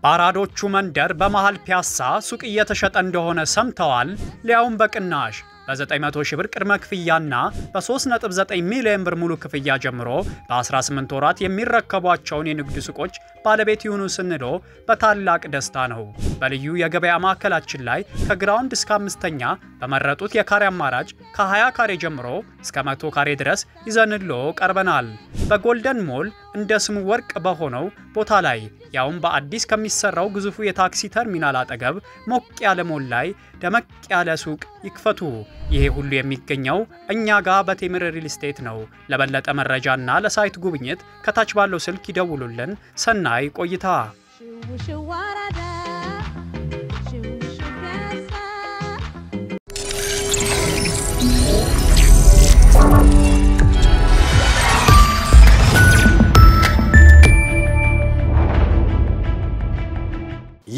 ባራዶቹ መንደር በመሃል ፒያሳ ሱቅ እየተሸጠ እንደሆነ ሰምተዋል ሊያውም በቅናሽ በ900 ሺህ ብር ቅድመ ክፍያና በ3.9 ሚሊዮን ብር ሙሉ ክፍያ ጀምሮ በ18 ወራት የሚረከቧቸውን የንግድ ሱቆች ባለቤት ይሁኑ ስንሎ በታላቅ ደስታ ነው በልዩ የገበያ ማዕከላችን ላይ ከግራውንድ እስከ 5ኛ በመረጡት የካሬ አማራጭ ከ20 ካሬ ጀምሮ እስከ 100 ካሬ ድረስ ይዘንሎ ቀርበናል በጎልደን ሞል እንደ ስሙ ወርቅ በሆነው ቦታ ላይ ያውም በአዲስ ከሚሰራው ግዙፉ የታክሲ ተርሚናል አጠገብ ሞቅ ያለ ሞል ላይ ደመቅ ያለ ሱቅ ይክፈቱ ይሄ ሁሉ የሚገኘው እኛ ጋር በቴምር ሪል ስቴት ነው ለበለጠ መረጃና ለሳይት ጉብኝት ከታች ባለው ስልክ ይደውሉልን ሰናይ ቆይታ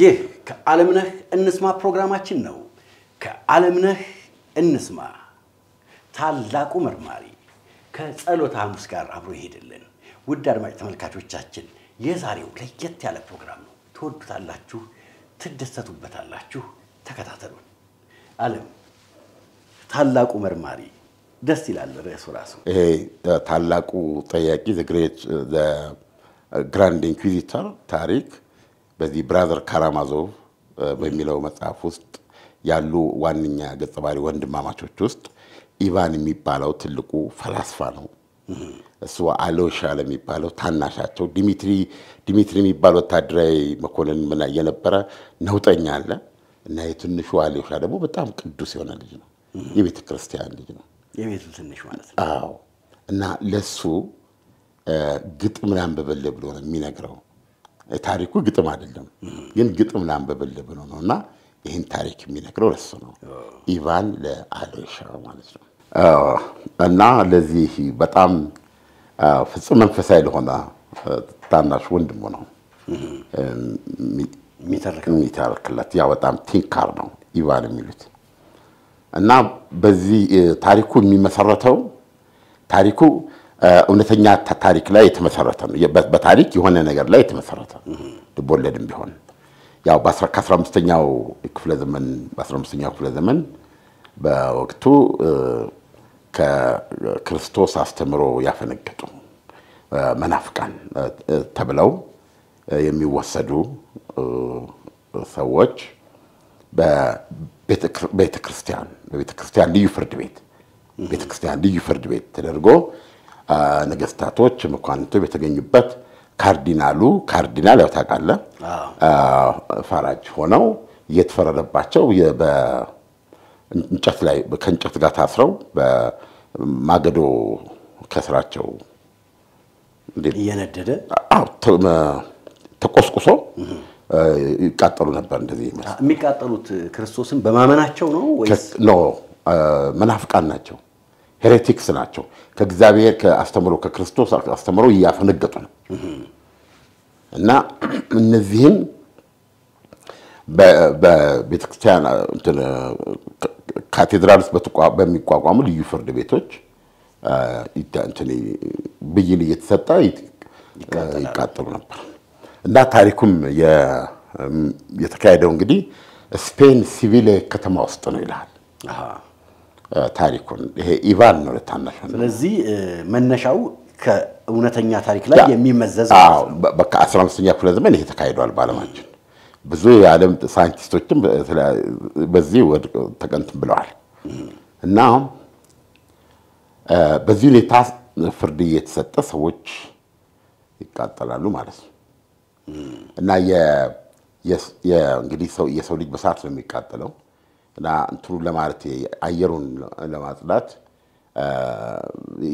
ይህ ከዓለምነህ እንስማ ፕሮግራማችን ነው ከዓለምነህ እንስማ ታላቁ መርማሪ ከጸሎተ ሐሙስ ጋር አብሮ ይሄድልን ውድ አድማጭ ተመልካቾቻችን የዛሬው ለየት ያለ ፕሮግራም ነው ትወዱታላችሁ ትደሰቱበታላችሁ ተከታተሉን ዓለም ታላቁ መርማሪ ደስ ይላል ራሱ ይሄ ታላቁ ጠያቂ the grand inquisitor ታሪክ በዚህ ብራዘር ካራማዞቭ በሚለው መጽሐፍ ውስጥ ያሉ ዋንኛ ገጸባሪ ወንድማማቾች ውስጥ ኢቫን የሚባለው ትልቁ ፈላስፋ ነው እሱ አሎሻ ለሚባለው ታናሻቸው ዲሚትሪ የሚባለው ወታደራዊ መኮንን ምን የነበረ ነውጠኛ አለ እና የትንሹ አሎሻ ደግሞ በጣም ቅዱስ የሆነ ልጅ ነው የቤተ ክርስቲያን ልጅ ነው የቤቱ ትንሽ ማለት ነው አዎ እና ለሱ ግጥም ላንበበል ብሎ ነው የሚነግረው ታሪኩ ግጥም አይደለም ግን ግጥም ላንበበል ብሎ ነውና ይሄን ታሪክ የሚነግረው ለሱ ነው ኢቫን ለአሎሻ ማለት ነው እና ለዚህ በጣም ፍጹም መንፈሳዊ ለሆነ ታናሽ ወንድሙ ነው ሚተርከለት ያ በጣም ቲንካር ነው ኢቫን የሚሉት እና በዚህ ታሪኩ የሚመሰረተው ታሪኩ እውነተኛ ታሪክ ላይ የተመሰረተ ነው በታሪክ የሆነ ነገር ላይ የተመሰረተ ልቦለድም ቢሆን ያው በ15ኛው ክፍለ ዘመን በወቅቱ ከክርስቶስ አስተምሮ ያፈነገጡ መናፍቃን ተብለው የሚወሰዱ ሰዎች በቤተክርስቲያን ልዩ ፍርድ ቤት ተደርጎ ነገስታቶች መኳንንቶች በተገኙበት ካርዲናል ያው ታቃለ ፈራጅ ሆነው እየተፈረደባቸው በእንጨት ላይ ከእንጨት ጋር ታስረው በማገዶ ከስራቸው እየነደደ ተቆስቁሶ ይቃጠሉ ነበር እንደዚህ የሚቃጠሉት ክርስቶስን በማመናቸው ነው ወይስ ነው መናፍቃን ናቸው ሄሬቲክስ ናቸው ከእግዚአብሔር ከአስተምሮ ከክርስቶስ አስተምሮ ያፈነገጡ ነው እና እነዚህን በቤተክርስቲያን ካቴድራልስ በሚቋቋሙ ልዩ ፍርድ ቤቶች ብይን እየተሰጠ ይቃጠሉ ነበር እና ታሪኩም የተካሄደው እንግዲህ ስፔን ሲቪል ከተማ ውስጥ ነው ይላል ታሪኩን ይሄ ኢቫን ነው ለታናሽ ስለዚህ መነሻው ከእውነተኛ ታሪክ ላይ የሚመዘዝ ነው በቃ 15ኛ ክፍለ ዘመን ይሄ ተካሂዷል ባለማችን ብዙ የዓለም ሳይንቲስቶችም በዚህ ተቀንተን ብለዋል እና በዚህ ሁኔታ ፍርድ እየተሰጠ ሰዎች ይቃጠላሉ ማለት ነው እና እንግዲህ የሰው ልጅ በሳት ነው የሚቃጠለው እና እንትሩ ለማለት አየሩን ለማጽዳት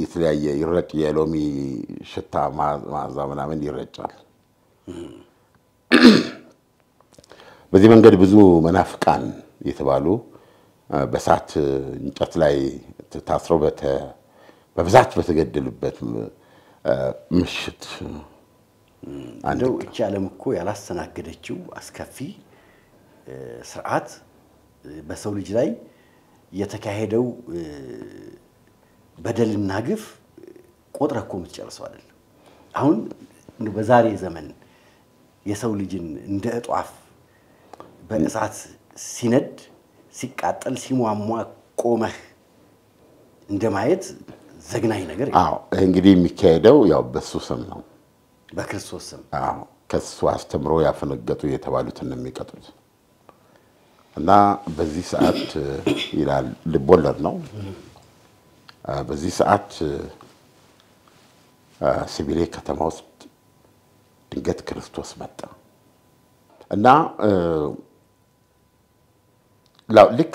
የተለያየ ይረጭ የሎሚ ሽታ ማዛ ምናምን ይረጫል በዚህ መንገድ ብዙ መናፍቃን የተባሉ በሳት እንጨት ላይ ታስረው በብዛት በተገደሉበት ምሽት አንደው እቺ ዓለም እኮ ያላስተናገደችው አስከፊ ስርዓት በሰው ልጅ ላይ የተካሄደው በደልና ግፍ ቆጥረህ እኮ የምትጨርሰው አይደለም። አሁን በዛሬ ዘመን የሰው ልጅን እንደ እጧፍ በእሳት ሲነድ ሲቃጠል ሲሟሟ ቆመህ እንደማየት ዘግናኝ ነገር አዎ እንግዲህ የሚካሄደው ያው በሱ ስም ነው በክርስቶስ ስም አዎ ከሱ አስተምሮ ያፈነገጡ የተባሉትን የሚቀጡት እና በዚህ ሰዓት ይላል ልቦለድ ነው በዚህ ሰዓት ሲቢሌ ከተማ ውስጥ ድንገት ክርስቶስ መጣ እና ልክ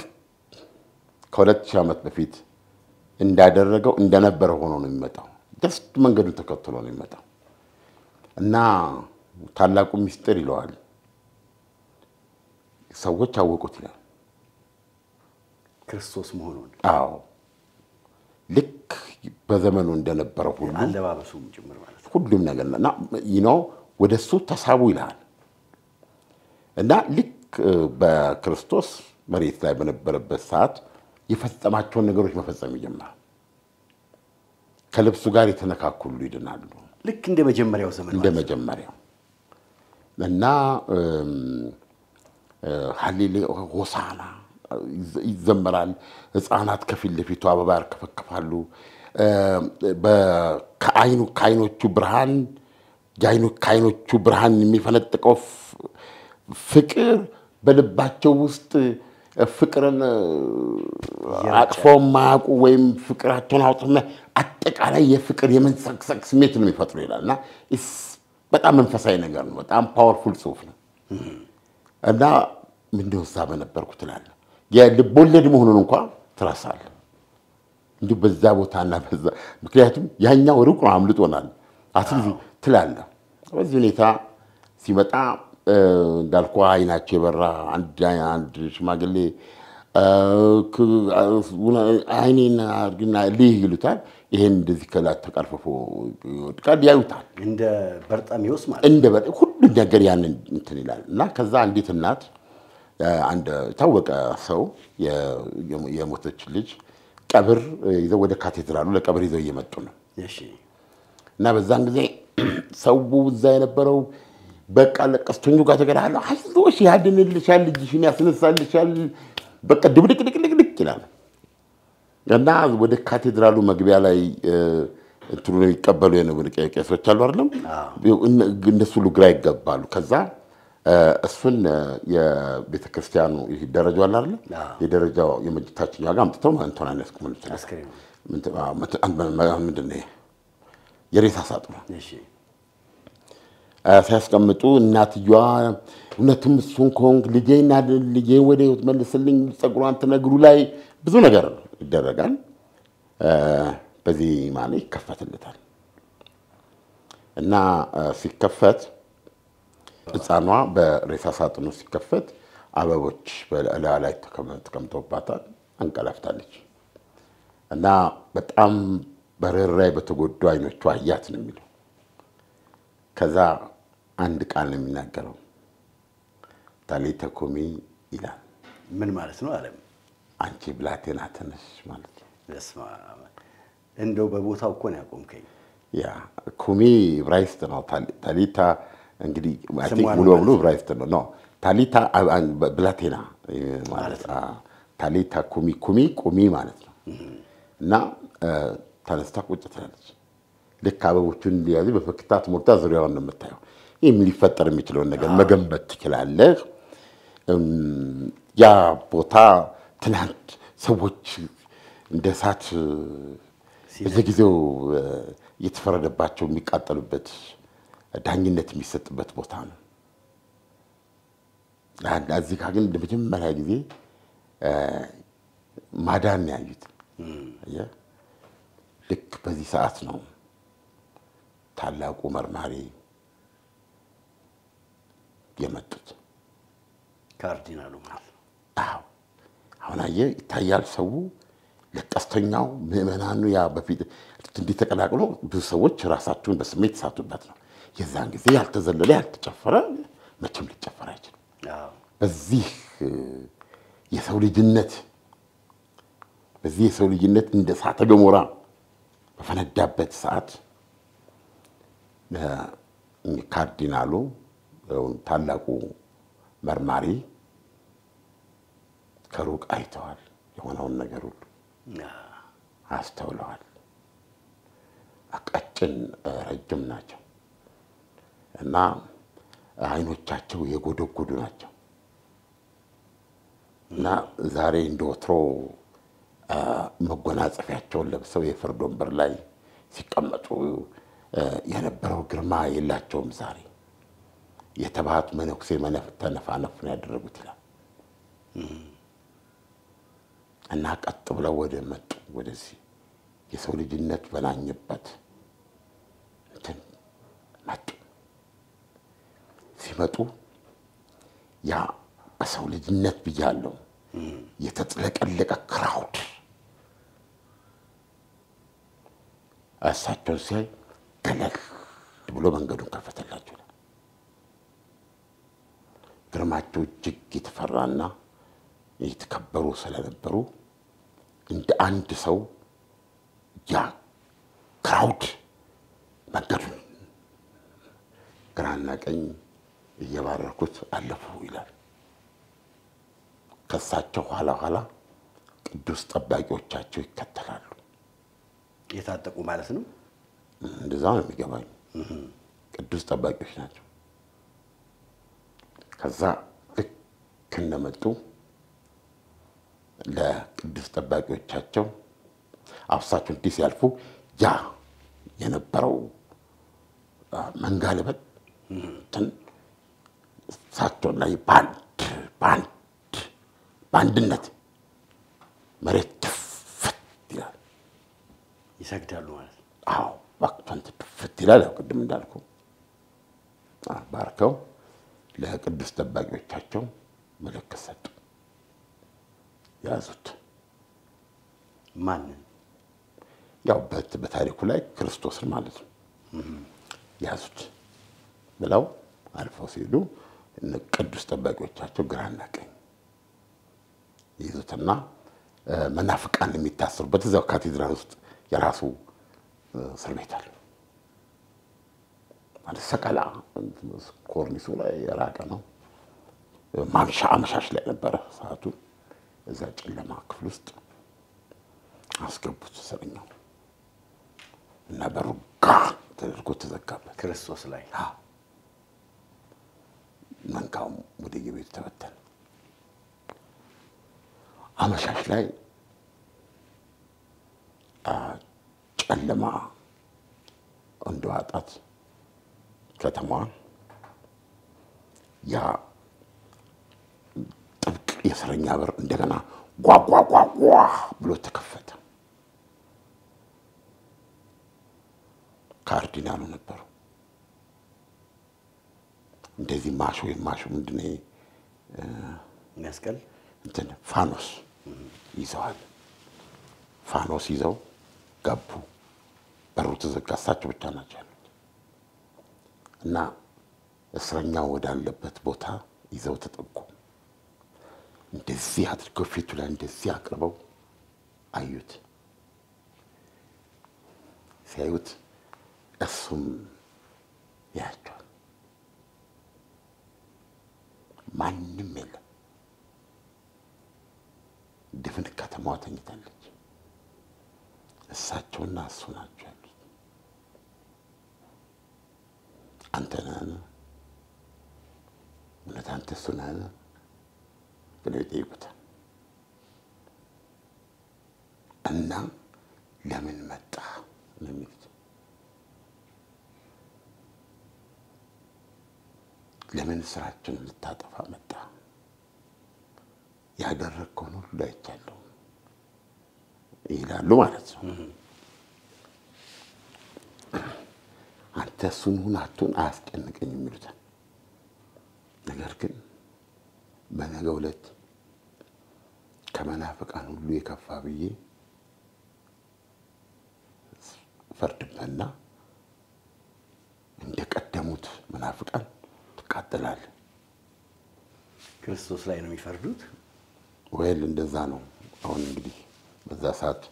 ከ2000 ዓመት በፊት እንዳደረገው እንደነበረ ሆኖ ነው የሚመጣው ደስ መንገዱን ተከትሎ ነው የሚመጣው እና ታላቁ ሚስጥር ይለዋል ሰዎች አወቁት ይላል ክርስቶስ መሆኑን አዎ ልክ በዘመኑ እንደነበረ ሁሉ አለባበሱም ጭምር ማለት ነው ሁሉም ነገር እና ወደሱ ተሳቡ ይላል እና ልክ በክርስቶስ መሬት ላይ በነበረበት ሰዓት የፈጸማቸውን ነገሮች መፈጸም ይጀምራል ከልብሱ ጋር የተነካኩሉ ይድናሉ ልክ እንደ መጀመሪያው ዘመን እንደ መጀመሪያው እና ሃሌሉያ ሆሳና ይዘመራል ህፃናት ከፊት ለፊቱ አበባ ያርከፈክፋሉ ከዓይኖቹ ብርሃን የሚፈነጥቀው ፍቅር በልባቸው ውስጥ ፍቅርን አጥፈው ማያውቁ ወይም ፍቅራቸውን አውጥተው አጠቃላይ የፍቅር የመንሰቅሰቅ ስሜት ነው የሚፈጥሩ ይላልና በጣም መንፈሳዊ ነገር ነው በጣም ፓወርፉል ጽሁፍ ነው እና ምንድነው እዛ በነበርኩት ትላለህ የልቦለድ መሆኑን እንኳን ትረሳለህ እንዲሁ በዛ ቦታና በዛ ምክንያቱም ያኛው ሩቅ ነው አምልጦናል አትሊዝ ትላለህ በዚህ ሁኔታ ሲመጣ እንዳልኩ አይናቸው የበራ አንድ ሽማግሌ አይኔን አርግና ልይ ይሉታል ይሄን እንደዚህ ከላት ተቀርፈፎ ወድቃል ያዩታል እንደ በርጣሚዮስ ማለት እንደ ሁሉ ነገር ያንን እንትን ይላል እና ከዛ አንዲት እናት አንድ ታወቀ ሰው የሞተች ልጅ ቀብር ይዘው ወደ ካቴድራሉ ለቀብር ይዘው እየመጡ ነው እሺ እና በዛን ጊዜ ሰው እዛ የነበረው በቃ ለቀስተኙ ጋር ተገናኘው አይዞሽ ያድንልሻል ልጅሽን ያስነሳልሻል በቃ ድብድቅ ይላል እና ወደ ካቴድራሉ መግቢያ ላይ እንትኑ ነው ይቀበሉ የነበሩ ቄሶች አሉ አይደለም እነሱ ግራ ይገባሉ ከዛ እሱን የቤተክርስቲያኑ ደረጃው አለ አይደል የደረጃው የመጅታችኛው ጋር አምጥተው አንቶናን ያስቀምጡ አስከሬን ምንድነው የሬሳ ሳጥኑ እሺ ሲያስቀምጡ እናትየዋ እውነትም እሱን ኮንክ ልጄ ወደ ህይወት መልስልኝ ጸጉሯን ተነግሩ ላይ ብዙ ነገር ይደረጋል በዚህ ማለት ይከፈትልታል እና ሲከፈት ህፃኗ በሬሳ ሳጥኑ ሲከፈት አበቦች በላይ ተቀምጠውባታል አንቀላፍታለች እና በጣም በርህራሄ በተጎዱ አይኖቿ አያት ነው የሚለው ከዛ አንድ ቃል ነው የሚናገረው ታሊተ ኩሚ ይላል ምን ማለት ነው አለም አንቺ ብላቴና ተነሽ ማለት ነው በስማ እንደው በቦታው እኮ ነው ያቆምከኝ ያ ኩሚ ዕብራይስጥ ነው ታሊታ እንግዲህ ሙሉ በሙሉ ዕብራይስጥ ነው ታሊታ ብላቴና ማለት ታሊታ ኩሚ ማለት ነው እና ተነስታ ቁጭ ትላለች ልክ አበቦቹን ሊያዝ በፈክታት ሞልታ ዙሪያውን ነው የምታየው ይሄም ሊፈጠር የሚችለው ነገር መገንበት ትችላለህ ያ ቦታ ትናንት ሰዎች እንደ እሳት በጊዜው የተፈረደባቸው የሚቃጠሉበት ዳኝነት የሚሰጥበት ቦታ ነው እዚህ ጋር ግን ለመጀመሪያ ጊዜ ማዳን ያዩት ልክ በዚህ ሰዓት ነው ታላቁ መርማሪ የመጡት ካርዲናሉ ማለት አዎ አሁን ይታያል ሰው ለቀስተኛው ምዕመናኑ ያ በፊት እንዲተቀላቅሎ ብዙ ሰዎች ራሳቸውን በስሜት ሳቱበት ነው የዛን ጊዜ ያልተዘለለ ያልተጨፈረ መቼም ሊጨፈር አይችልም በዚህ የሰው ልጅነት በዚህ የሰው ልጅነት እንደ እሳተ ገሞራ በፈነዳበት ሰዓት ካርዲናሉ ታላቁ መርማሪ ከሩቅ አይተዋል። የሆነውን ነገር ሁሉ አስተውለዋል። ቀጭን ረጅም ናቸው እና አይኖቻቸው የጎደጎዱ ናቸው እና ዛሬ እንደወትሮ መጎናጸፊያቸውን ለብሰው የፍርድ ወንበር ላይ ሲቀመጡ የነበረው ግርማ የላቸውም። ዛሬ የተባቱ መነኩሴ ተነፋነፍ ነው ያደረጉት ይላል እና ቀጥ ብለው ወደ መጡ ወደዚህ የሰው ልጅነት በላኝበት እንትን መጡ። ሲመጡ ያ በሰው ልጅነት ብያለሁ የተጥለቀለቀ ክራውድ እሳቸው ሲያይ ገለል ብሎ መንገዱን ከፈተላቸው። ግርማቸው እጅግ የተፈራና የተከበሩ ስለነበሩ እንደ አንድ ሰው ያ ክራውድ መንገዱን ግራና ቀኝ እየባረኩት አለፉ ይላል። ከሳቸው ኋላ ኋላ ቅዱስ ጠባቂዎቻቸው ይከተላሉ። የታጠቁ ማለት ነው። እንደዛ ነው የሚገባኝ። ቅዱስ ጠባቂዎች ናቸው። ከዛ ልክ እንደመጡ ለቅዱስ ጠባቂዎቻቸው አፍሳቸው እንዲህ ሲያልፉ ያ የነበረው መንጋለበት እሳቸው ላይ በአንድነት መሬት ድፍት ይላል። ይሰግዳሉ ማለት ነው። አዎ ባክቷንት ድፍት ይላል። ያው ቅድም እንዳልኩ ባርከው ለቅዱስ ጠባቂዎቻቸው ምልክት ሰጡ። ያዙት። ማንን? ያው በታሪኩ ላይ ክርስቶስን ማለት ነው። ያዙት ብለው አልፈው ሲሉ ቅዱስ ጠባቂዎቻቸው ግራና ቀኝ ይዙትና መናፍቃን የሚታሰሩበት እዛው ካቴድራል ውስጥ የራሱ እስር ቤት አለ። ማለት ሰቀላ ኮርኒሱ ላይ የራቀ ነው። አመሻሽ ላይ ነበረ ሰዓቱ። እዛ ጨለማ ክፍል ውስጥ አስገቡት እስረኛው እና በሩ ተደርጎ ተዘጋበት። ክርስቶስ ላይ መንጋውም ወደ የቤቱ ተበተነ። አመሻሽ ላይ ጨለማ እንደዋጣት ከተማዋ ያ ጥብቅ የእስረኛ በር እንደገና ጓጓጓጓ ብሎ ተከፈተ። ካርዲናሉ ነበሩ። እንደዚህ ማሾ ምንድን ነው መስቀል እንትን ፋኖስ ይዘዋል። ፋኖስ ይዘው ገቡ። በሩ ተዘጋ። እሳቸው ብቻ ናቸው ያሉት እና እስረኛው ወዳለበት ቦታ ይዘው ተጠጉ። እንደዚህ አድርገው ፊቱ ላይ እንደዚህ አቅርበው አዩት። ሲያዩት እሱም ያያቸዋል። ማንም የለም። ድፍን ከተማዋ ተኝታለች። እሳቸውና እሱ ናቸው ያሉት። አንተ ነህ? እውነት አንተ እሱ ነህ ብለው ይጠይቁታል። እና ለምን መጣ ነው የሚሉት። ለምን ስራችን ልታጠፋ መጣ? ያደረግከውን ሁሉ አይቻለሁ ይላሉ ማለት ነው። አንተ እሱን ሁናቱን አያስጨንቀኝ የሚሉታል። ነገር ግን በነገው ዕለት ከመናፍቃን ሁሉ የከፋ ብዬ ፈርድበትና እንደቀደሙት መናፍቃን ትቃጠላለህ። ክርስቶስ ላይ ነው የሚፈርዱት። ወይል እንደዛ ነው። አሁን እንግዲህ በዛ በዛ ሰዓት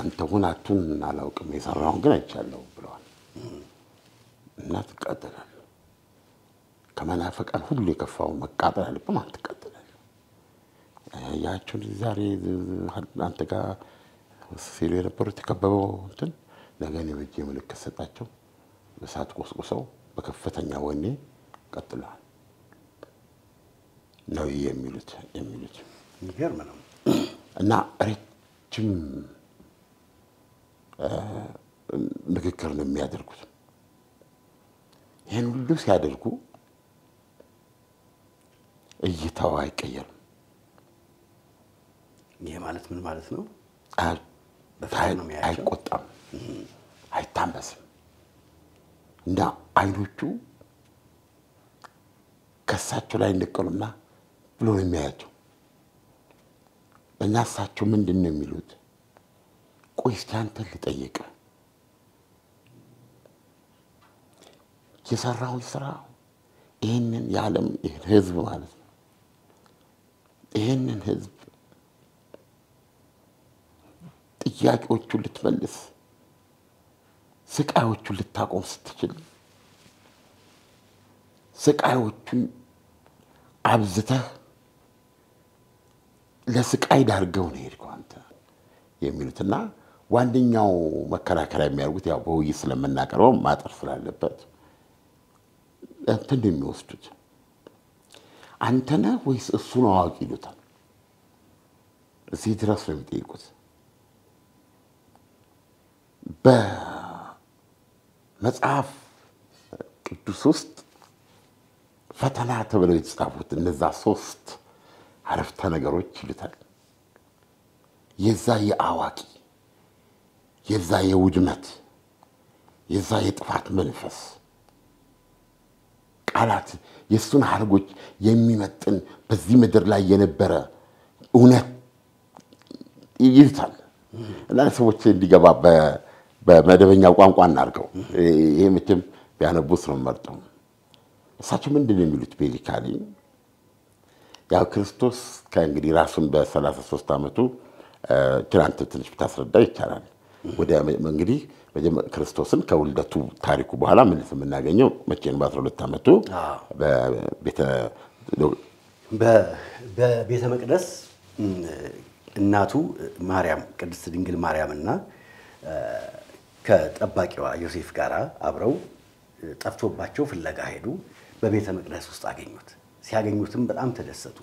አንተ ሁናቱን አላውቅም የሰራውን ግን አይቻለሁ ብለዋል። እና ተቃጠላል። ከመናፈቃን ሁሉ የከፋው መቃጠል አለብም አትቃጠላል። ያያችሁን ዛሬ አንተ ጋር ሲሉ የነበሩት የተከበበው እንትን ነገን የበጀ ምልክት ሰጣቸው። በሳት ቆስቁሰው በከፍተኛ ወኔ ቀጥለዋል ነው የሚሉት ይገርም ነው። እና ረጅም ንግግር ነው የሚያደርጉት። ይሄን ሁሉ ሲያደርጉ እይታው አይቀየርም። ይሄ ማለት ምን ማለት ነው? አይቆጣም፣ አይታመስም። እና አይኖቹ ከሳቸው ላይ እንደቀሉና ብሎ ነው የሚያያቸው። እና እሳቸው ምንድን ነው የሚሉት? ቆይ እስኪ አንተን ልጠይቅ፣ የሰራውን ስራ ይህንን የዓለም ህዝብ ማለት ነው ይህንን ህዝብ ጥያቄዎቹን ልትመልስ ስቃዮቹን ልታቆም ስትችል ስቃዮቹን አብዝተህ ለስቃይ ዳርገው ነው የሄድከው አንተ የሚሉትና ዋንደኛው መከራከሪያ የሚያደርጉት ያው በውይይት ስለምናቀርበው ማጠር ስላለበት እንትን የሚወስዱት አንተ ነህ ወይስ እሱ ነው አዋቂ ይሉታል። እዚህ ድረስ ነው የሚጠይቁት። በመጽሐፍ ቅዱስ ውስጥ ፈተና ተብለው የተጻፉት እነዛ 3 አረፍተ ነገሮች ይሉታል። የዛ የአዋቂ የዛ የውድመት የዛ የጥፋት መንፈስ ቃላት የሱን ሐረጎች የሚመጥን በዚህ ምድር ላይ የነበረ እውነት ይሉታል። እና ሰዎች እንዲገባ በመደበኛው ቋንቋ እናርገው። ይሄ ምንም ቢያነቡት ነው መርጠው። እሳቸው ምንድን ነው የሚሉት? ቤዚካሊ ያው ክርስቶስ ከእንግዲህ ራሱን በ33 ዓመቱ ትናንት ትንሽ ብታስረዳ ይቻላል። ወደ እንግዲህ ክርስቶስን ከውልደቱ ታሪኩ በኋላ ምን የምናገኘው መቼ ነው? በ12 ዓመቱ በቤተ መቅደስ እናቱ ማርያም ቅድስት ድንግል ማርያምና ከጠባቂዋ ዮሴፍ ጋር አብረው ጠፍቶባቸው ፍለጋ ሄዱ። በቤተ መቅደስ ውስጥ አገኙት። ሲያገኙትም በጣም ተደሰቱ።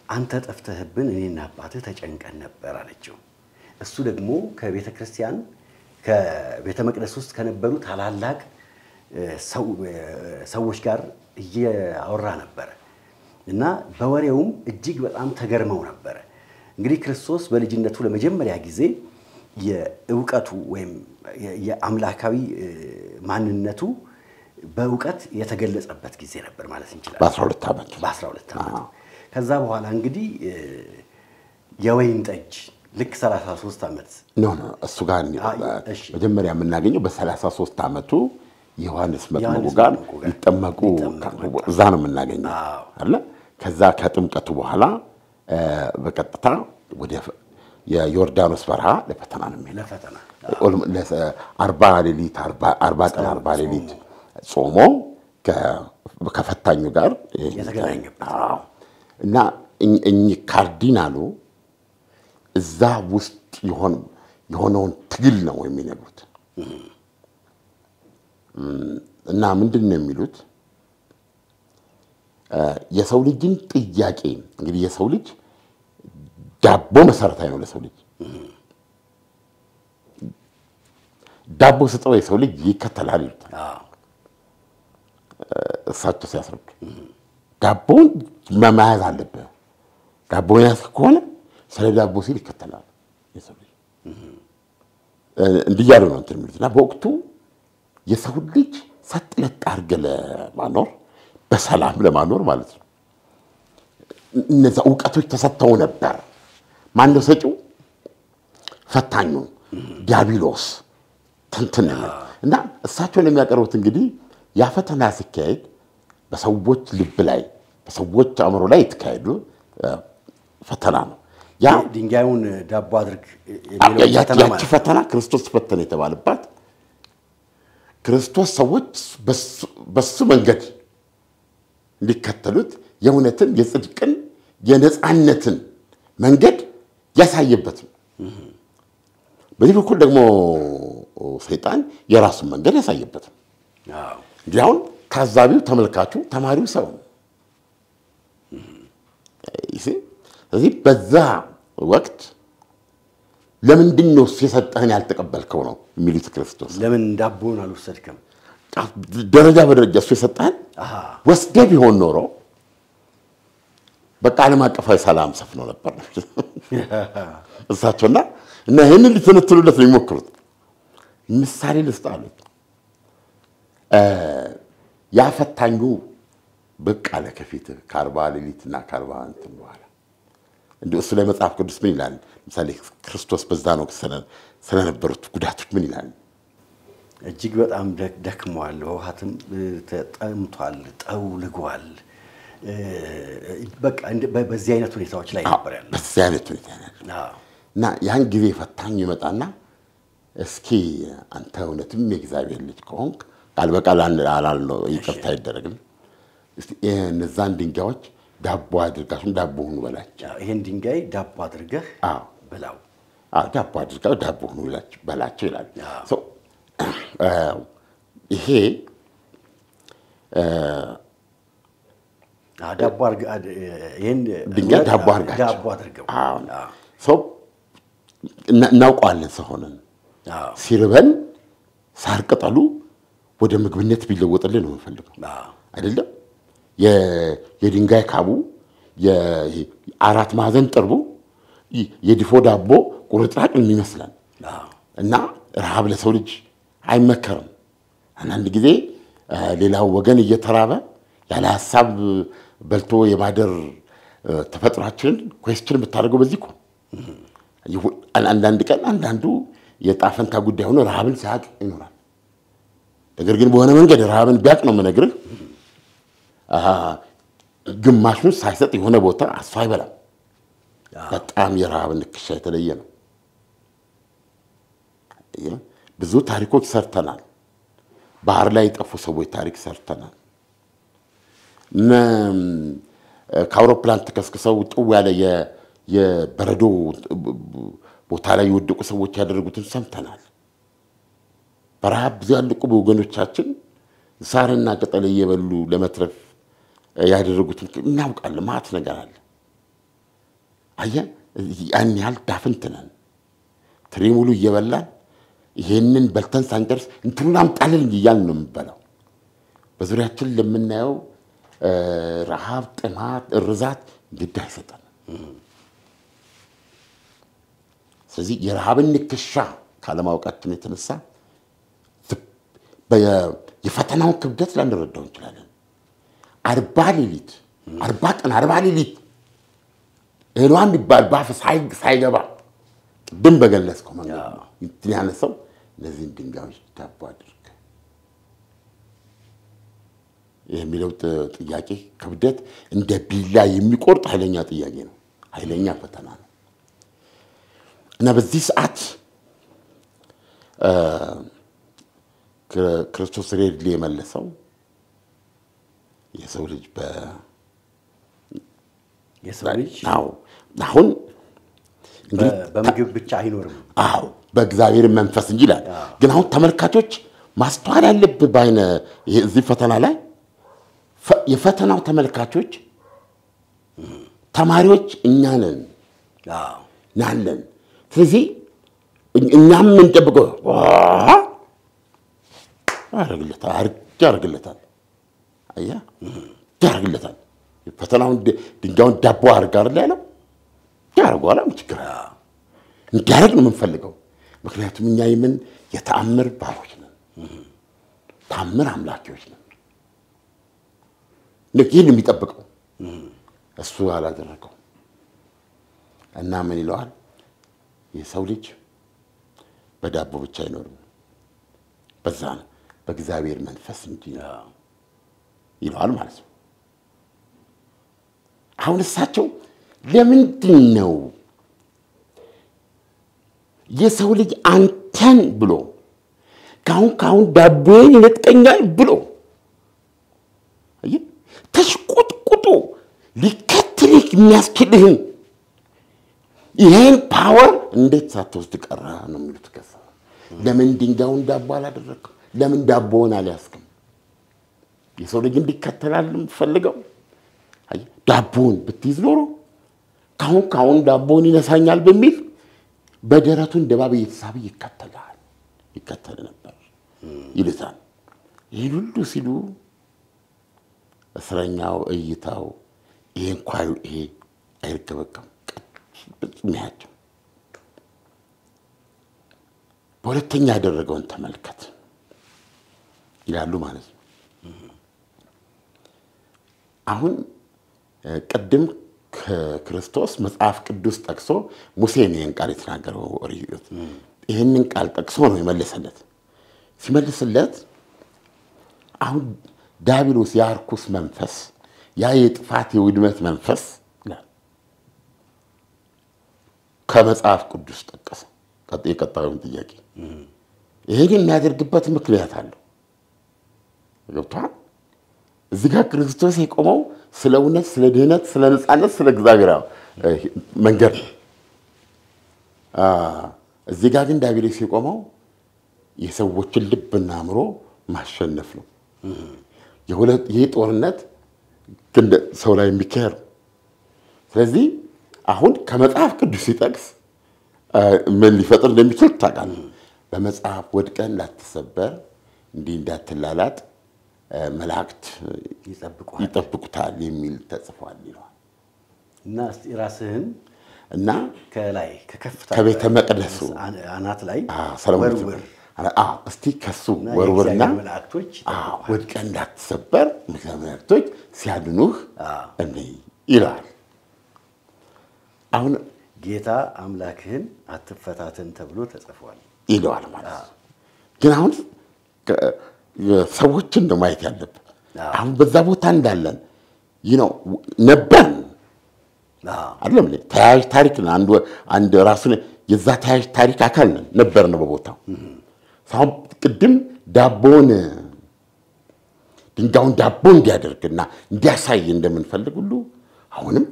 አንተ ጠፍተህብን እኔና አባትህ ተጨንቀን ነበር አለችው። እሱ ደግሞ ከቤተ ክርስቲያን ከቤተ መቅደስ ውስጥ ከነበሩ ታላላቅ ሰዎች ጋር እያወራ ነበር እና በወሬውም እጅግ በጣም ተገርመው ነበር። እንግዲህ ክርስቶስ በልጅነቱ ለመጀመሪያ ጊዜ የእውቀቱ ወይም የአምላካዊ ማንነቱ በእውቀት የተገለጸበት ጊዜ ነበር ማለት እንችላለን። በ12 ዓመቱ ከዛ በኋላ እንግዲህ የወይን ጠጅ ልክ 33 ዓመት ነው እሱ ጋር መጀመሪያ የምናገኘው በ33 ዓመቱ ዮሐንስ መጥምቁ ጋር ይጠመቁ እዛ ነው የምናገኘው አይደል? ከዛ ከጥምቀቱ በኋላ በቀጥታ ወደ የዮርዳኖስ በረሃ ለፈተና ነው የሚለው። ለፈተና 40 ሌሊት 40 ቀን 40 ሌሊት ጾሞ ከፈታኙ ጋር የተገናኘበት እና እኚህ ካርዲናሉ እዛ ውስጥ የሆነውን ትግል ነው የሚነግሩት። እና ምንድን ነው የሚሉት? የሰው ልጅን ጥያቄ እንግዲህ የሰው ልጅ ዳቦ መሰረታዊ ነው ለሰው ልጅ። ዳቦ ስጠው የሰው ልጅ ይከተላል ይሉታል እሳቸው ሲያስረዱ። ዳቦን መያዝ አለብህ። ዳቦን ያዝ ከሆነ ስለ ዳቦ ሲል ይከተላል የሰው ልጅ። እንዲህ ያሉ ነው እንትን የሚሉት። እና በወቅቱ የሰው ልጅ ሰጥለጥ አድርገህ ለማኖር በሰላም ለማኖር ማለት ነው እነዛ እውቀቶች ተሰጥተው ነበር። ማነው ሰጪው? ፈታኙ ዲያብሎስ ትንትን እና እሳቸው ለሚያቀርቡት እንግዲህ ያ ፈተና ሲካሄድ በሰዎች ልብ ላይ በሰዎች አእምሮ ላይ የተካሄዱ ፈተና ነው። ያ ድንጋዩን ዳቦ አድርግ የሚለው ፈተና ክርስቶስ ፈተነ የተባለባት ክርስቶስ ሰዎች በሱ መንገድ እንዲከተሉት የእውነትን የጽድቅን የነጻነትን መንገድ ያሳየበት ነው። በዚህ በኩል ደግሞ ሰይጣን የራሱን መንገድ ያሳየበት ነው። እንዲያውን ታዛቢው ተመልካቹ ተማሪው ሰው ነው። ስለዚህ በዛ ወቅት ለምንድን ነው የሰጠህን ያልተቀበልከው ነው የሚሉት ክርስቶስ። ለምን ዳቦን አልወሰድከም? ደረጃ በደረጃ እሱ የሰጠህን ወስደህ ቢሆን ኖሮ በቃ ዓለም አቀፋዊ ሰላም ሰፍኖ ነበር እሳቸውና እና ይህንን ሊተነትኑለት ነው የሚሞክሩት። ምሳሌ ልስጥ አሉት። ያ ፈታኙ ብቅ አለ ከፊትህ ከ40 ሌሊትና ከ40 እንትን በኋላ እንደው እሱ ላይ መጽሐፍ ቅዱስ ምን ይላል? ምሳሌ ክርስቶስ በዛ ነው ስለነበሩት ጉዳቶች ምን ይላል? እጅግ በጣም ደክሟል፣ ውሃትም ተጠምቷል፣ ጠውልጓል። በቃ በዚህ አይነት ሁኔታዎች ላይ ነበር ያለው። በዚህ አይነት ሁኔታ እና ያን ጊዜ ፈታኝ ይመጣና እስኪ አንተ እውነትም የእግዚአብሔር ልጅ ከሆንክ ቃል በቃል አላልነው ይቅርታ ይደረግልኝ እስቲ እነዛን ድንጋዮች ዳቦ አድርጋችሁ ዳቦ ሆኑ በላቸው። ይሄን ድንጋይ ዳቦ አድርገህ በላው። ዳቦ አድርጋው ዳቦ ሆኑ በላቸው ይላል። ይሄ ዳቦ አድርገህ ይሄን ድንጋይ ዳቦ አድርገው ሰው እናውቀዋለን። ሰው ሆነን ሲርበን ሳር ቅጠሉ ወደ ምግብነት ቢለወጥልን ነው የምንፈልገው አይደለም? የድንጋይ ካቡ የአራት ማዕዘን ጥርቡ የድፎ ዳቦ ቁርጥራጭ የሚመስለን እና ረሃብ ለሰው ልጅ አይመከርም። አንዳንድ ጊዜ ሌላው ወገን እየተራበ ያለ ሐሳብ በልቶ የማደር ተፈጥሯችንን ኩዌስችን ብታደርገው በዚህ እኮ አንዳንድ ቀን አንዳንዱ የጣፈንታ ጉዳይ ሆኖ ረሃብን ሲያቅ ይኖራል። ነገር ግን በሆነ መንገድ ረሃብን ቢያቅ ነው የምነግርህ ግማሹን ሳይሰጥ የሆነ ቦታ አስፋ አይበላም። በጣም የረሃብን ንክሻ የተለየ ነው። ብዙ ታሪኮች ሰርተናል። ባህር ላይ የጠፉ ሰዎች ታሪክ ሰርተናል። ከአውሮፕላን ተከስክሰው ጥው ያለ የበረዶ ቦታ ላይ የወደቁ ሰዎች ያደረጉትን ሰምተናል። በረሃብ ብዙ ያለቁ ወገኖቻችን ሳርና ቅጠል እየበሉ ለመትረፍ ያደረጉትን እናውቃለን። ማት ነገር አለ። አየህ ያን ያህል ዳፍንት ነን። ትሪ ሙሉ እየበላን ይሄንን በልተን ሳንጨርስ እንትኑን አምጣልን እያልን ነው የምንበላው። በዙሪያችን ለምናየው ረሃብ፣ ጥማት፣ እርዛት ግድ አይሰጠን። ስለዚህ የረሃብን ንክሻ ካለማወቃችን የተነሳ የፈተናውን ክብደት ላንረዳው እንችላለን። 40 ሌሊት 40 ቀን 40 ሌሊት እህሏን ይባል ባፍ ሳይገባ ቅድም በገለጽከው መንገድ እንትን ያነሳው እነዚህን ድንጋዮች ዳቦ አድርግ የሚለው ጥያቄ ክብደት እንደ ቢላ የሚቆርጥ ኃይለኛ ጥያቄ ነው። ኃይለኛ ፈተና ነው እና በዚህ ሰዓት ክርስቶስ ሬድሊ የመለሰው የሰው ልጅ አሁን በምግብ ብቻ አይኖርም። በእግዚአብሔር መንፈስ እንጂ ይላል። ግን አሁን ተመልካቾች ማስተዋል ያለብህ ባይነ እዚህ ፈተና ላይ የፈተናው ተመልካቾች ተማሪዎች እኛ ነን ናለን። ስለዚህ እኛም እንጠብቀው አርግለታል አያ ያርግለታል። ፈተናውን ድንጋዩን ዳቦ አርጋር ላይ ነው ያርጓላ ምትከራ እንዲያርግ ነው የምንፈልገው። ምክንያቱም እኛ የምን የተአምር ባሮች ነን፣ ተአምር አምላኪዎች ነን። ለኪን የሚጠብቀው እሱ አላደረገው እና ምን ይለዋል? የሰው ልጅ በዳቦ ብቻ አይኖርም በዛ በእግዚአብሔር መንፈስ እንጂ ይለዋል ማለት ነው። አሁን እሳቸው ለምንድን ነው የሰው ልጅ አንተን ብሎ ካሁን ዳቦዬን ይነጥቀኛል ብሎ ተሽቆጥቁጦ ሊከተልህ የሚያስችልህን ይሄን ፓወር እንዴት ሳትወስድ ቀረ ነው የሚሉት። ከዛ ለምን ድንጋዩን ዳቦ አላደረግም? ለምን ዳቦውን አልያዝክም? የሰው ልጅ እንዲከተላል የምትፈልገው ዳቦውን ብትይዝ ኖሮ ካሁን ዳቦውን ይነሳኛል በሚል በደረቱ እንደባብ እየተሳበ ይከተል ነበር ይልታል። ይህን ሁሉ ሲሉ እስረኛው እይታው ይሄን ኳዩ ይሄ አይርከበከም ሚያቸው በሁለተኛ ያደረገውን ተመልከት ይላሉ ማለት ነው። አሁን ቀደም ከክርስቶስ መጽሐፍ ቅዱስ ጠቅሶ ሙሴን ይሄን ቃል የተናገረው ኦሪት ይሄንን ቃል ጠቅሶ ነው የመለሰለት። ሲመልስለት አሁን ዳቢሎስ ያርኩስ መንፈስ ያ የጥፋት የውድመት መንፈስ ከመጽሐፍ ቅዱስ ጠቀሰ። የቀጣዩን ጥያቄ ይሄን የሚያደርግበት ምክንያት አለው። ገብቷል? እዚህ ጋር ክርስቶስ የቆመው ስለ እውነት፣ ስለ ድህነት፣ ስለ ነፃነት፣ ስለ እግዚአብሔር መንገድ ነው። እዚህ ጋር ግን ዳቢሎስ የቆመው የሰዎችን ልብና አእምሮ ማሸነፍ ነው። ይሄ ጦርነት ግን ሰው ላይ የሚካሄድ ነው። ስለዚህ አሁን ከመጽሐፍ ቅዱስ ሲጠቅስ ምን ሊፈጥር እንደሚችል ታውቃለህ። በመጽሐፍ ወድቀን ላትሰበር እንዲህ እንዳትላላጥ መላእክት ይጠብቁታል የሚል ተጽፏል ይላል። እና እስቲ ራስህን እና ከላይ ከከፍታ ከቤተ መቅደሱ አናት ላይ ወርውር እስቲ ከሱ ወርውርና መላእክቶች ወድቀን እንዳትሰበር መላእክቶች ሲያድኑህ እንይ ይላል። አሁን ጌታ አምላክህን አትፈታተን ተብሎ ተጽፏል ይለዋል ማለት ነው። ግን አሁን ሰዎችን ነው ማየት ያለብን። አሁን በዛ ቦታ እንዳለን ነበር አይደለም ተያያዥ ታሪክ ነው። አንድ ራሱን የዛ ተያያዥ ታሪክ አካል ነበር ነው በቦታው። ሳም ቅድም ዳቦን ድንጋዩን ዳቦ እንዲያደርግና እንዲያሳይ እንደምንፈልግ ሁሉ አሁንም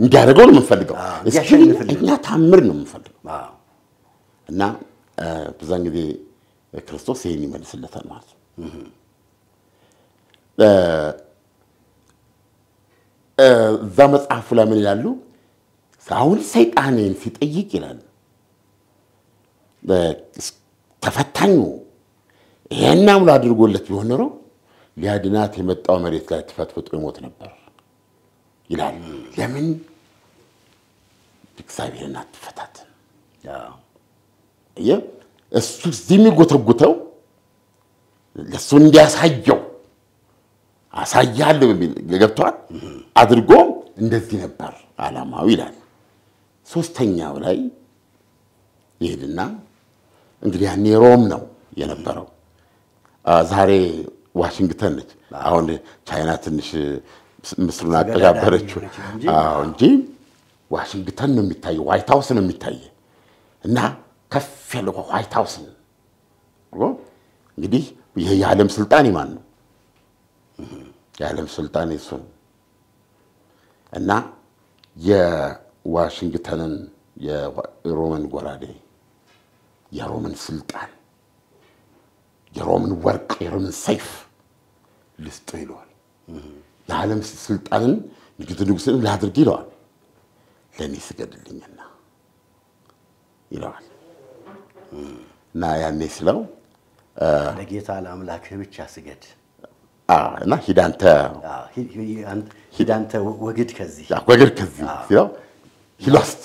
እንዲያደርገው ነው የምንፈልገው። እኛ ታምር ነው የምንፈልገው እና በዛን ጊዜ ክርስቶስ ይሄን ይመልስለታል ማለት ነው። እዛ መጽሐፉ ላይ ምን ይላሉ? አሁን ሰይጣንን ሲጠይቅ ይላል ተፈታኙ ይሄን አምሎ አድርጎለት ቢሆን ኖሮ ሊያድናት የመጣው መሬት ላይ ተፈትፍጦ ይሞት ነበር ይላል። ለምን እግዚአብሔርን አትፈታተን? እሱ የሚጎተጉተው ለሱ እንዲያሳየው አሳያለሁ በሚል ገብቷል አድርጎ እንደዚህ ነበር ዓላማው ይላል። ሶስተኛው ላይ ይሄድና እንግዲህ ያኔ ሮም ነው የነበረው። ዛሬ ዋሽንግተን ነች። አሁን ቻይና ትንሽ ምስሉን አቀያበረችው እንጂ ዋሽንግተን ነው የሚታየው፣ ዋይት ሃውስ ነው የሚታየው እና ከፍ ያለው ዋይት ሃውስ ነው። እንግዲህ ይሄ የዓለም ስልጣን ይማን ነው? የዓለም ስልጣን እሱ ነው እና የዋሽንግተንን የሮማን ጎራዴ የሮማን ስልጣን የሮማን ወርቅ የሮማን ሰይፍ ልስጥ ይለዋል። የዓለም ስልጣንን ንጉሥን ላድርግ ይለዋል። ለኔ ስገድልኝና ይለዋል እና ያኔ ስለው ለጌታ ለአምላክህ ብቻ ስገድ እና ሂዳንተ ወግድ ከዚህ ሲለው ሂሎስት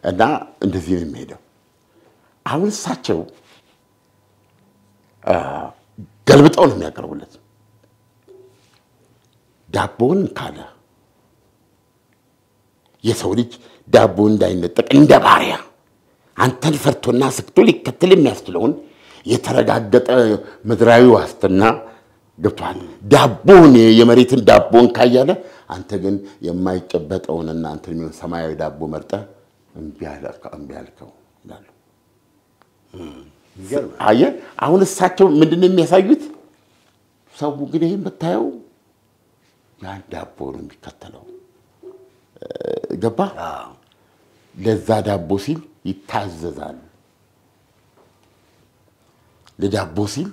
እና እንደዚህ ነው የሚሄደው። አሁን እሳቸው ገልብጠው ነው የሚያቀርቡለት። ዳቦን ካለ የሰው ልጅ ዳቦ እንዳይነጠቅ እንደ ባሪያ አንተን ፈርቶና ስክቶ ሊከተል የሚያስችለውን የተረጋገጠ ምድራዊ ዋስትና ገብቷል። ዳቦን የመሬትን ዳቦን ካያለ አንተ ግን የማይጨበጠውንና አንተ የሚሆን ሰማያዊ ዳቦ መርጠህ እምቢ አልከው ይላሉ። ይገርም። አየህ አሁን እሳቸው ምንድነው የሚያሳዩት? ሰው ግን ይሄን ብታየው ያን ዳቦ ነው የሚከተለው። ገባ? ለዛ ዳቦ ሲል ይታዘዛል። ለዳቦ ሲል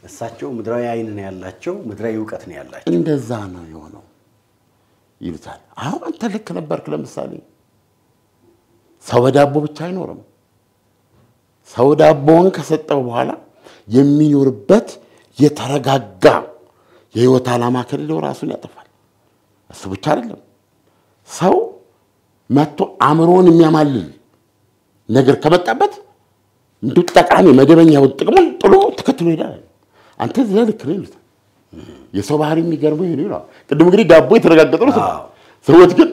እሳቸው ምድራዊ አይን ነው ያላቸው፣ ምድራዊ ዕውቀት ነው ያላቸው። እንደዛ ነው የሆነው ይሉታል። አሁን አንተ ልክ ነበርክ። ለምሳሌ ሰው በዳቦ ብቻ አይኖርም። ሰው ዳቦውን ከሰጠው በኋላ የሚኖርበት የተረጋጋ የህይወት ዓላማ ከሌለው ራሱን ያጠፋል። እሱ ብቻ አይደለም፣ ሰው መጥቶ አእምሮውን የሚያማልል ነገር ከመጣበት እንዲሁ ጠቃሚ መደበኛው ጥቅሙን ጥሎ ተከትሎ ይሄዳል። አንተ እዚህ ላይ ልክ ነህ ይሉታል። የሰው ባህሪ የሚገርመው ይሄ ነው። ቅድም እንግዲህ ዳቦ የተረጋገጠ ነው። ሰዎች ግን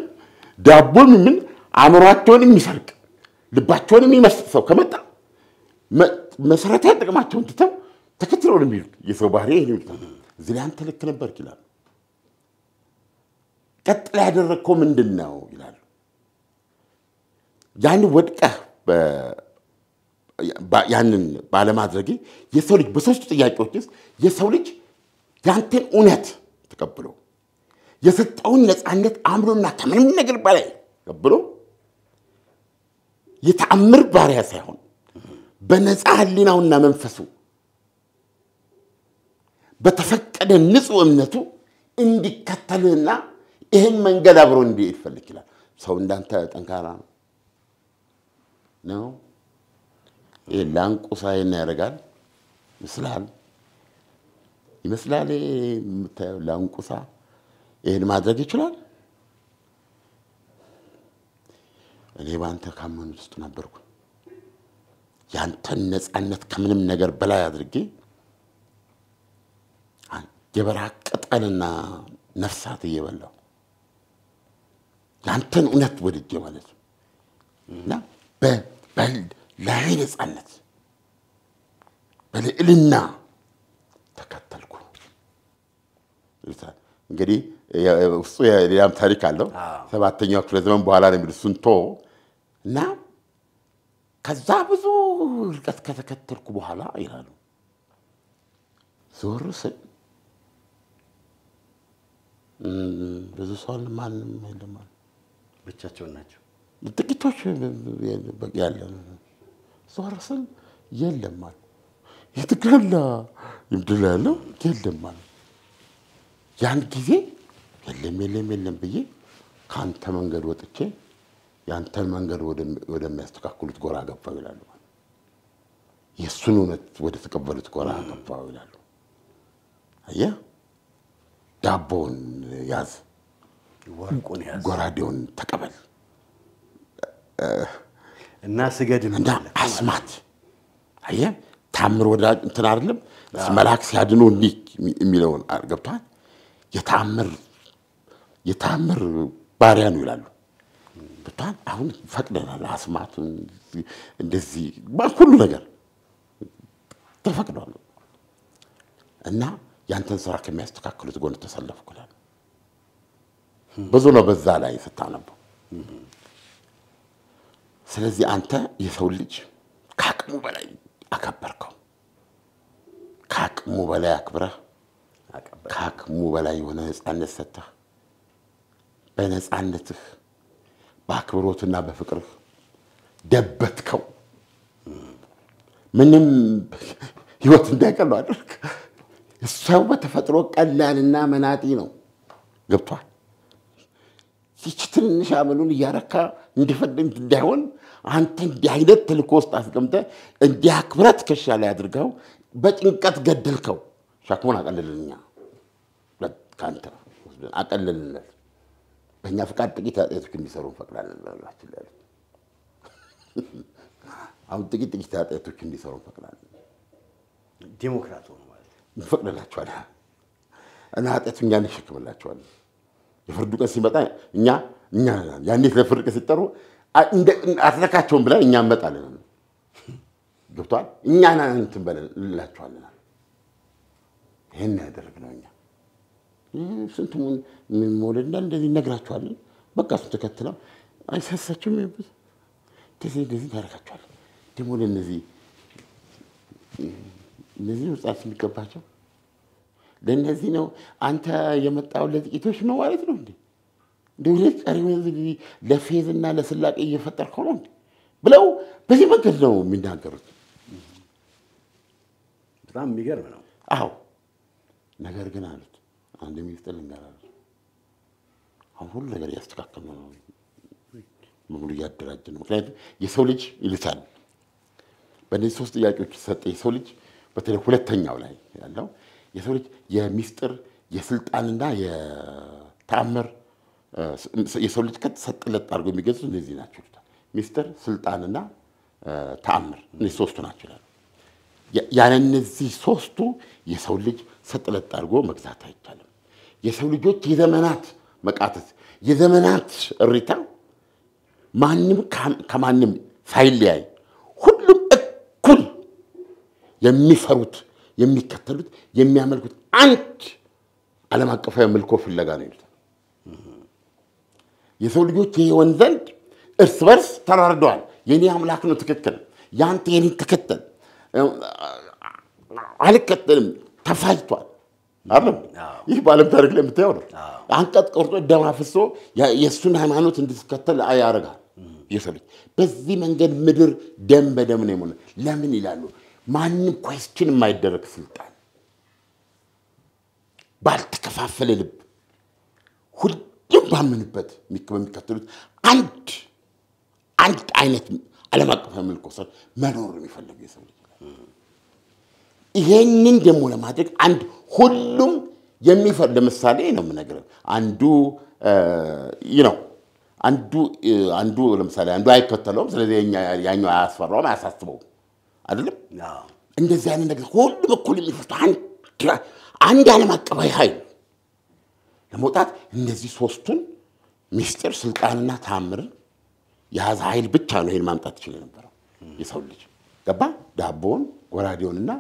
ዳቦን ምን አእምሯቸውን የሚሰርቅ ልባቸውን የሚመስጥ ሰው ከመጣ መሰረታዊ ጥቅማቸውን ትተው ተከትለው ነው የሚሉት። የሰው ባህሪ ይሄ ነው። እዚህ ላይ አንተ ልክ ነበርክ ይላሉ። ቀጥላ ያደረግከው ምንድን ነው ይላሉ። ያን ወድቀህ ያንን ባለማድረግ የሰው ልጅ በሶስቱ ጥያቄዎች ውስጥ የሰው ልጅ ያንተን እውነት ተቀብሎ የሰጠውን ነፃነት አምሮና ከምንም ነገር በላይ ተቀብሎ የተአምር ባሪያ ሳይሆን በነፃ ህሊናውና መንፈሱ በተፈቀደ ንጹህ እምነቱ እንዲከተልና ይሄን መንገድ አብሮ እንዲሄድ ፈልግ ይላል። ሰው እንዳንተ ጠንካራ ነው ላንቁሳይና ያደርጋል ይመስላል የምታየው ላንቁሳ ይሄን ማድረግ ይችላል። እኔ ባንተ ካመኑ ውስጥ ነበርኩ። ያንተን ነፃነት ከምንም ነገር በላይ አድርጌ የበረሃ ቅጠልና ነፍሳት እየበላው ያንተን እውነት ወድጄ ማለት ነው እና ላይ ነፃነት በልዕልና ተከተልኩ። እንግዲህ እሱ የሌላም ታሪክ አለው። ሰባተኛው ክፍለ ዘመን በኋላ ነው የሚሉት እሱን ቶ እና ከዛ ብዙ ርቀት ከተከተልኩ በኋላ ይላሉ ዞር ስል ብዙ ሰው ማንም የለም ብቻቸውን ናቸው። ጥቂቶች ያለ ዞር ስል የለም የትግላ ይምድላለው የለም ያን ጊዜ የለም ብዬ ካንተ መንገድ ወጥቼ ያንተን መንገድ ወደሚያስተካክሉት ጎራ ገባው ይላሉ። የሱን እውነት ወደ ተቀበሉት ጎራ ገባው ይላሉ። አየህ ዳቦን ያዝ፣ ወርቁን ያዝ፣ ጎራዴውን ተቀበል እና ስገድም እና አስማት። አየህ ታምር ወደ እንትን አይደለም መልአክ ሲያድኑ እንዲህ የሚለውን ገብቷል። የታምር ባሪያ ነው ይላሉ። ገብቷል። አሁን ፈቅደናል አስማቱን እንደዚህ ሁሉ ነገር ተፈቅዷል እና ያንተን ስራ ከሚያስተካክሉት ጎን ተሰለፍኩ ይላሉ። ብዙ ነው በዛ ላይ ስታነበው። ስለዚህ አንተ የሰው ልጅ ከአቅሙ በላይ አከበርከው፣ ከአቅሙ በላይ አክብረህ ከአቅሙ በላይ የሆነ ነፃነት ሰጥተህ በነፃነትህ በአክብሮትና በፍቅርህ ደበትከው። ምንም ህይወት እንዳይቀለው አድርግ። ሰው በተፈጥሮ ቀላልና መናጢ ነው። ገብቷል። ትንሽ አመሉን እያረካ እንዲፈድም እንዳይሆን አንተ እንዲህ አይነት ተልኮ ውስጥ አስቀምጠህ እንዲህ አክብረት ከሻ ላይ አድርገው በጭንቀት ገደልከው። ሸክሙን አቀለልልኛ ካንተ አቀለልልለት። በእኛ ፍቃድ ጥቂት ኃጢአቶች እንዲሰሩ እንፈቅዳለን ብላችሁ ላይ አሁን ጥቂት ኃጢአቶች እንዲሰሩ እንፈቅዳለን። ዲሞክራት ሆኖ ማለት እንፈቅድላችኋል እና ኃጢአቱን እኛ እንሸክምላችኋለን። የፍርዱ ቀን ሲመጣ እኛ ያኔ ለፍርድ ቀን ሲጠሩ አትነካቸውም ብለን እኛ እንመጣለን። ገብቷል። እኛ እንትን በላችኋለን። ይሄን ያደረግነው እኛ ስንቱን ምን ሞለና እንደዚህ ነግራችኋለን። በቃ እሱን ተከትለው አይሳሳችሁም ይብስ እንደዚህ ታረጋቸዋል ደግሞ ለነዚህ ወጣት የሚገባቸው ለነዚህ ነው አንተ የመጣው ለጥቂቶች ነው ማለት ነው እንዴ እንደውለት አሪወዝ ለፌዝና ለስላቅ እየፈጠርከው ነው እንዴ ብለው በዚህ መንገድ ነው የሚናገሩት በጣም የሚገርም ነው አዎ ነገር ግን አሉት አንድ ሚስጥር ልንገራለሁ አሁን ሁሉ ነገር ያስተካከለ ነው ሙሉ ያደራጀ ነው ምክንያቱም የሰው ልጅ ይልታል በእነዚህ ሶስት ጥያቄዎች ተሰጠ የሰው ልጅ በተለይ ሁለተኛው ላይ ያለው የሰው ልጅ የሚስጥር የስልጣንና የተአምር የሰው ልጅ ከተሰጠለት አድርጎ የሚገዙ እነዚህ ናቸው ሚስጥር ስልጣንና ተአምር እነዚህ ሶስቱ ናቸው ያለ እነዚህ ሶስቱ የሰው ልጅ ሰጠለት አድርጎ መግዛት አይቻልም የሰው ልጆች የዘመናት መቃተት የዘመናት እሪታ ማንንም ከማንም ሳይለያይ ሁሉም እኩል የሚፈሩት የሚከተሉት የሚያመልኩት አንድ ዓለም አቀፋዊ መልኮ ፍለጋ ነው ይሉት የሰው ልጆች ይሄን ዘንድ እርስ በርስ ተራርደዋል የኔ አምላክ ነው ትክክል ያንተ የኔ ተከተል አልከተልም ተፋጅቷል አይደል ይህ ባለም ታሪክ ላይ የምታየው ነው አንቀጥ ቆርጦ ደም አፍሶ የሱን ሃይማኖት እንድትከተል ያረጋል የሰው ልጅ በዚህ መንገድ ምድር ደም በደም ነው የሚሆነው ለምን ይላሉ ማንንም question የማይደረግ ስልጣን ባልተከፋፈለ ልብ ሁሉም ባመኑበት የሚከተሉት አንድ አይነት ዓለም አቀፋዊ መልኩ መኖር የሚፈልግ የሰው ልጅ ይሄንን ደግሞ ለማድረግ አንድ ሁሉም የሚፈልግ ለምሳሌ ነው የምነግርህ አንዱ አንዱ ለምሳሌ አንዱ አይከተለውም ስለዚህ ያኛው አያስፈራውም አያሳስበውም አይደለም እንደዚህ አይነት ነገር ሁሉም እኩል የሚፈቱ አንድ ዓለም አቀፋዊ ኃይል ለመውጣት እነዚህ ሶስቱን ሚስጥር ስልጣንና ተአምር ያዝ ኃይል ብቻ ነው ይሄን ማምጣት ይችላል ነበር የሰው ልጅ ገባ ዳቦን ጎራዴውንና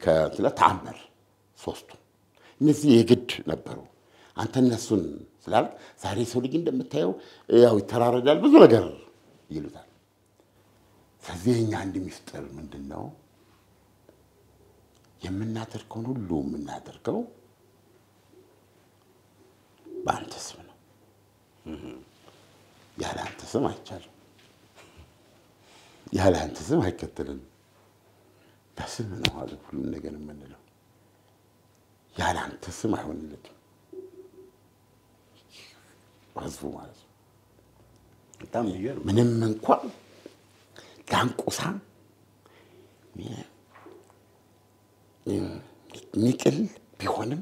ከእንትና ተአምር ሶስቱ እነዚህ የግድ ነበሩ አንተ እነሱን ስላልክ ዛሬ ሰው ልጅ እንደምታየው ያው ይተራረዳል ብዙ ነገር ይሉታል ስለዚህኛ አንድ ሚስጥር ምንድነው የምናደርገው ሁሉ የምናደርገው በአንተ ስም ነው ያለ አንተ ስም አይቻልም ያለ አንተ ስም አይከተልም በስም ነው ማለት ሁሉ ነገር የምንለው ያለ አንተ ስም አይሆንልትም ዋዝቡ ማለት በጣም ይገርም ምንም እንኳን ላንቁሳ ንቅል ቢሆንም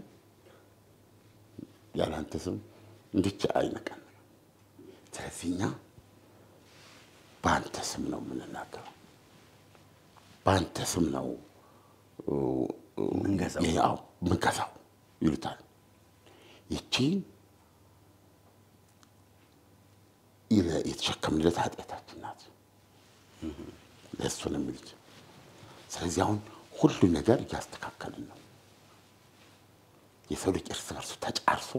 ያለ አንተ ስም እንድቻ አይነቀን ስለዚህኛ በአንተ ስም ነው የምንናገረው በአንተ ስም ነው ምንገዛው ይሉታል ይቺ የተሸከምንለት ኃጢአታችን ናት ለእሱ ነው የሚሉት ስለዚህ አሁን ሁሉ ነገር እያስተካከልን ነው የሰው ልጅ እርስ በርሱ ተጫርሶ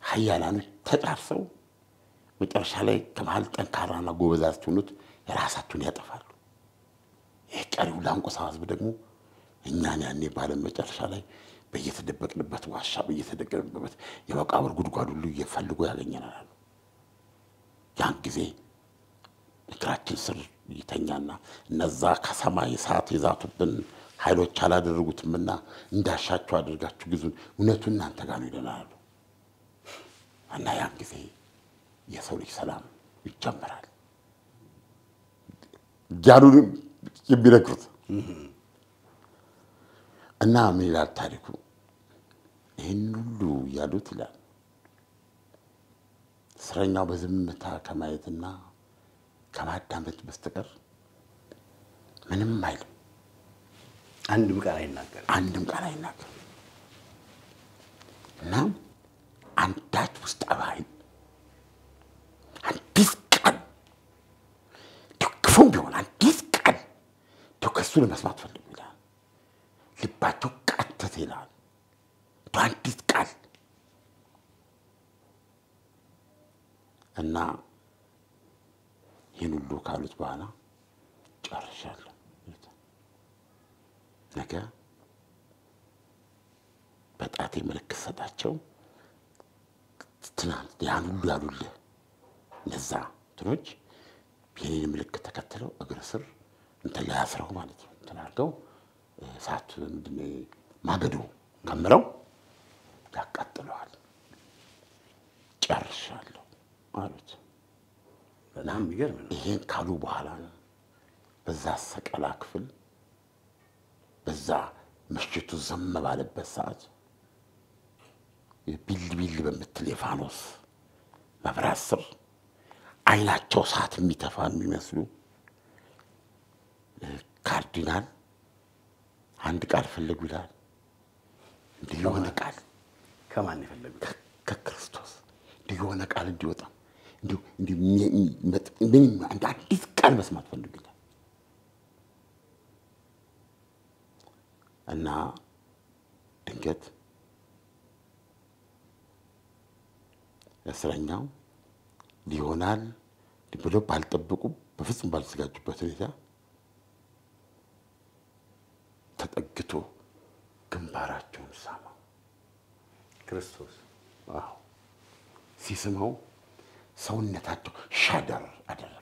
ኃያላኖች ተጫርሰው መጨረሻ ላይ ከመሃል ጠንካራና ጎበዛዝ ሆኑት የራሳቸውን ያጠፋሉ የቀሪው ላንቆሳ ህዝብ ደግሞ እኛን ያኔ ባለም መጨረሻ ላይ በየተደበቅንበት ዋሻ በየተደገረበት የመቃብር ጉድጓድ ሁሉ እየፈልጉ ያገኘናል ያን ጊዜ እግራችን ስር ይተኛና እነዛ ከሰማይ ሰዓት ይዛቱብን ኃይሎች አላደረጉትምና እንዳሻቸው አድርጋችሁ ግዙን እውነቱን እናንተ ጋር ነው ይደናሉ እና ያን ጊዜ የሰው ልጅ ሰላም ይጀምራል ጃሩን ይብረክሩት እና ምን ይላል ታሪኩ ይሄን ሁሉ ያሉት ይላል እስረኛው በዝምታ ከማየትና ከማዳመጥ በስተቀር ምንም አይልም አንድም ቃል አይናገር እና አንዳች ውስጥ አባይ አንዲስ ቃል ተከፉም ቢሆን አንዲስ ቃል ተከሱ ለመስማት ፈልጉ ይላል ልባቸው ቀጥታ ይላል አንዲስ ቃል እና ይህን ሁሉ ካሉት በኋላ ጨርሻለሁ። ነገ በጣቴ ምልክት ሰጣቸው። ትናንት ያን ሁሉ ያሉልህ እነዛ እንትኖች የኔን ምልክት ተከትለው እግር ስር እንትን ላይ አስረው ማለት ነው እንትን አድርገው እሳት ምንድነው ማገዶ ከምረው ያቃጥለዋል። ጨርሻለሁ አሉት። በጣም ይገርም ነው። ይሄን ካሉ በኋላ ነው በዛ ሰቀላ ክፍል በዛ ምሽቱ ዘም ባለበት ሰዓት ቢል በምትል የፋኖስ መብራት ስር አይናቸው ሰዓት የሚተፋ የሚመስሉ ካርዲናል አንድ ቃል ፈልጉ ይላል። እንዲህ የሆነ ቃል ከማን ይፈልጉት? ከክርስቶስ እንዲህ የሆነ ቃል እንዲወጣ እንዲህ አንድ አዲስ ቃል መስማት ፈልጉ ይላል። እና ድንገት እስረኛው ሊሆናል ብሎ ባልጠበቁ በፍጹም ባልተዘጋጁበት ሁኔታ ተጠግቶ ግንባራቸውን ሳመው ክርስቶስ። አዎ ሲስመው ሰውነታቸው ሻደር አደረገ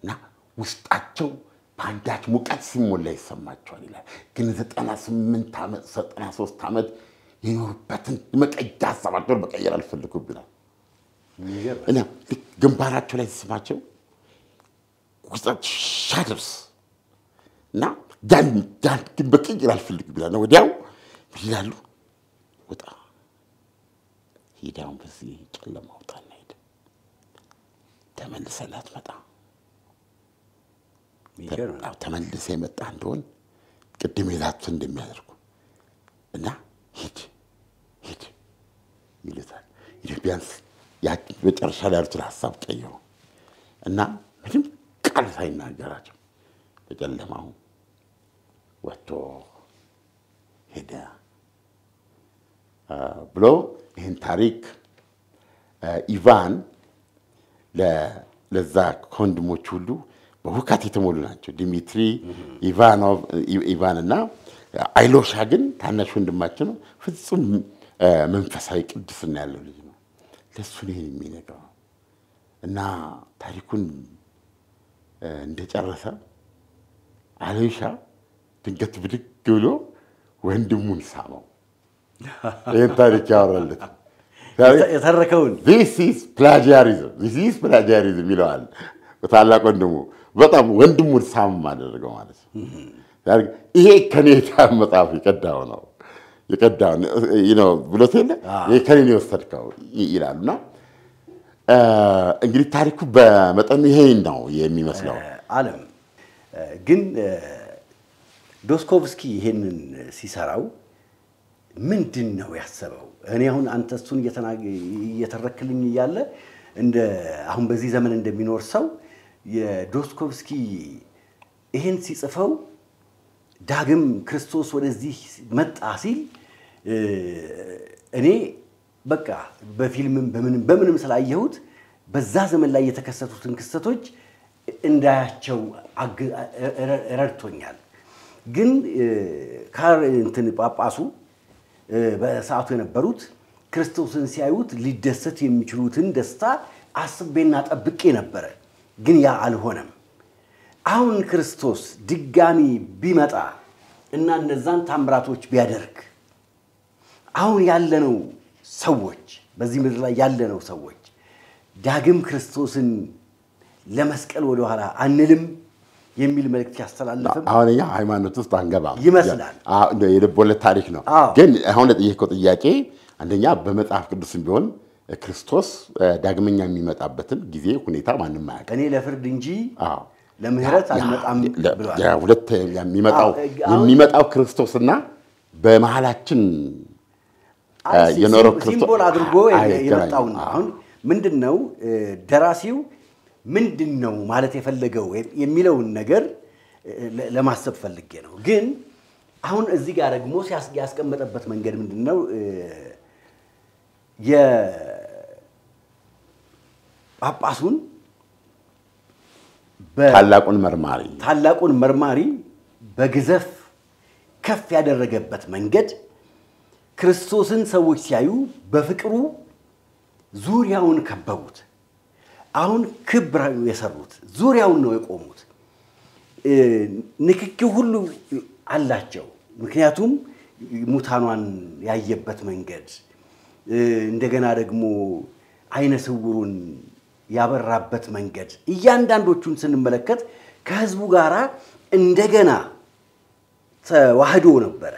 እና ውስጣቸው በአንዳች ሙቀት ሲሞላ ይሰማቸዋል ይላል። ግን 98 ዓመት 93 ዓመት የኖርበትን መቀየር ሀሳባቸውን መቀየር አልፈልጉም ይላል። እና ግንባራቸው ላይ ሲስማቸው ውስጣቸው ሻደርስ እና ያን መቀየር አልፈልጉም ይላል። ወዲያው ይላሉ ወጣ ሄዳውን በዚህ ጨለማ ወጣና ሄደ። ተመልሰላት መጣ። ተመልሰ የመጣ እንደሆን ቅድም ይላቱ እንደሚያደርጉ እና ሂድ ይሉታል። ኢትዮጵያንስ በጨርሻ ላይ ያሉትን ሀሳብ ቀየሩ እና ምንም ቃል ሳይናገራቸው በጨለማው ወጥቶ ሄደ ብሎ ይህን ታሪክ ኢቫን ለዛ ከወንድሞች ሁሉ በሁካት የተሞሉ ናቸው። ዲሚትሪ ኢቫንና አይሎሻ ግን ታናሽ ወንድማቸው ነው። ፍጹም መንፈሳዊ ቅድስና ያለው ልጅ ነው። ለሱ ነው የሚነግረው እና ታሪኩን እንደጨረሰ አይሎሻ ድንገት ብድግ ብሎ ወንድሙን ሳመው። ይህን ታሪክ ያወራለት የተረከውን this is plagiarism ይለዋል ታላቅ ወንድሙ። በጣም ወንድሙን ሳም አደረገው ማለት ነው። ይሄ ከኔታ መጽሐፍ የቀዳው ነው ብሎት የለ ይሄ ከኔ ነው የወሰድከው ይላሉና እንግዲህ ታሪኩ በመጠኑ ይሄ ነው የሚመስለው። ዓለም ግን ዶስቶቭስኪ ይሄንን ሲሰራው ምንድነው ያሰበው? እኔ አሁን አንተ እሱን እየተረክልኝ እያለ እንደ አሁን በዚህ ዘመን እንደሚኖር ሰው የዶስቶቭስኪ ይሄን ሲጽፈው ዳግም ክርስቶስ ወደዚህ መጣ ሲል እኔ በቃ በፊልምም በምንም ስላየሁት በዛ ዘመን ላይ የተከሰቱትን ክስተቶች እንዳያቸው ረድቶኛል። ግን እንትን ጳጳሱ በሰዓቱ የነበሩት ክርስቶስን ሲያዩት ሊደሰት የሚችሉትን ደስታ አስቤና ጠብቄ ነበር። ግን ያ አልሆነም። አሁን ክርስቶስ ድጋሚ ቢመጣ እና እነዛን ታምራቶች ቢያደርግ አሁን ያለነው ሰዎች በዚህ ምድር ላይ ያለነው ሰዎች ዳግም ክርስቶስን ለመስቀል ወደ ኋላ አንልም የሚል መልእክት ያስተላልፈም። አሁን ያ ሃይማኖት ውስጥ አንገባም ይመስላል። የልቦለድ ታሪክ ነው። ግን አሁን ለጥያቄው ጥያቄ አንደኛ በመጽሐፍ ቅዱስም ቢሆን ክርስቶስ ዳግመኛ የሚመጣበትን ጊዜ ሁኔታ ማንም አያውቅም። እኔ ለፍርድ እንጂ ለምህረት አልመጣም ብሏል። ያ ሁለት የሚመጣው ክርስቶስና በመሐላችን የኖረው ክርስቶስ ሲምቦል አድርጎ የመጣው ነው። አሁን ምንድነው ደራሲው ምንድነው ማለት የፈለገው የሚለውን ነገር ለማሰብ ፈልጌ ነው። ግን አሁን እዚህ ጋር ደግሞ ያስቀመጠበት መንገድ ምንድነው ጳጳሱን ታላቁን መርማሪ በግዘፍ ከፍ ያደረገበት መንገድ ክርስቶስን ሰዎች ሲያዩ በፍቅሩ ዙሪያውን ከበቡት። አሁን ክብር የሰሩት ዙሪያውን ነው የቆሙት። ንክኪው ሁሉ አላቸው። ምክንያቱም ሙታኗን ያየበት መንገድ እንደገና ደግሞ አይነ ስውሩን ያበራበት መንገድ እያንዳንዶቹን ስንመለከት ከህዝቡ ጋራ እንደገና ተዋህዶ ነበር።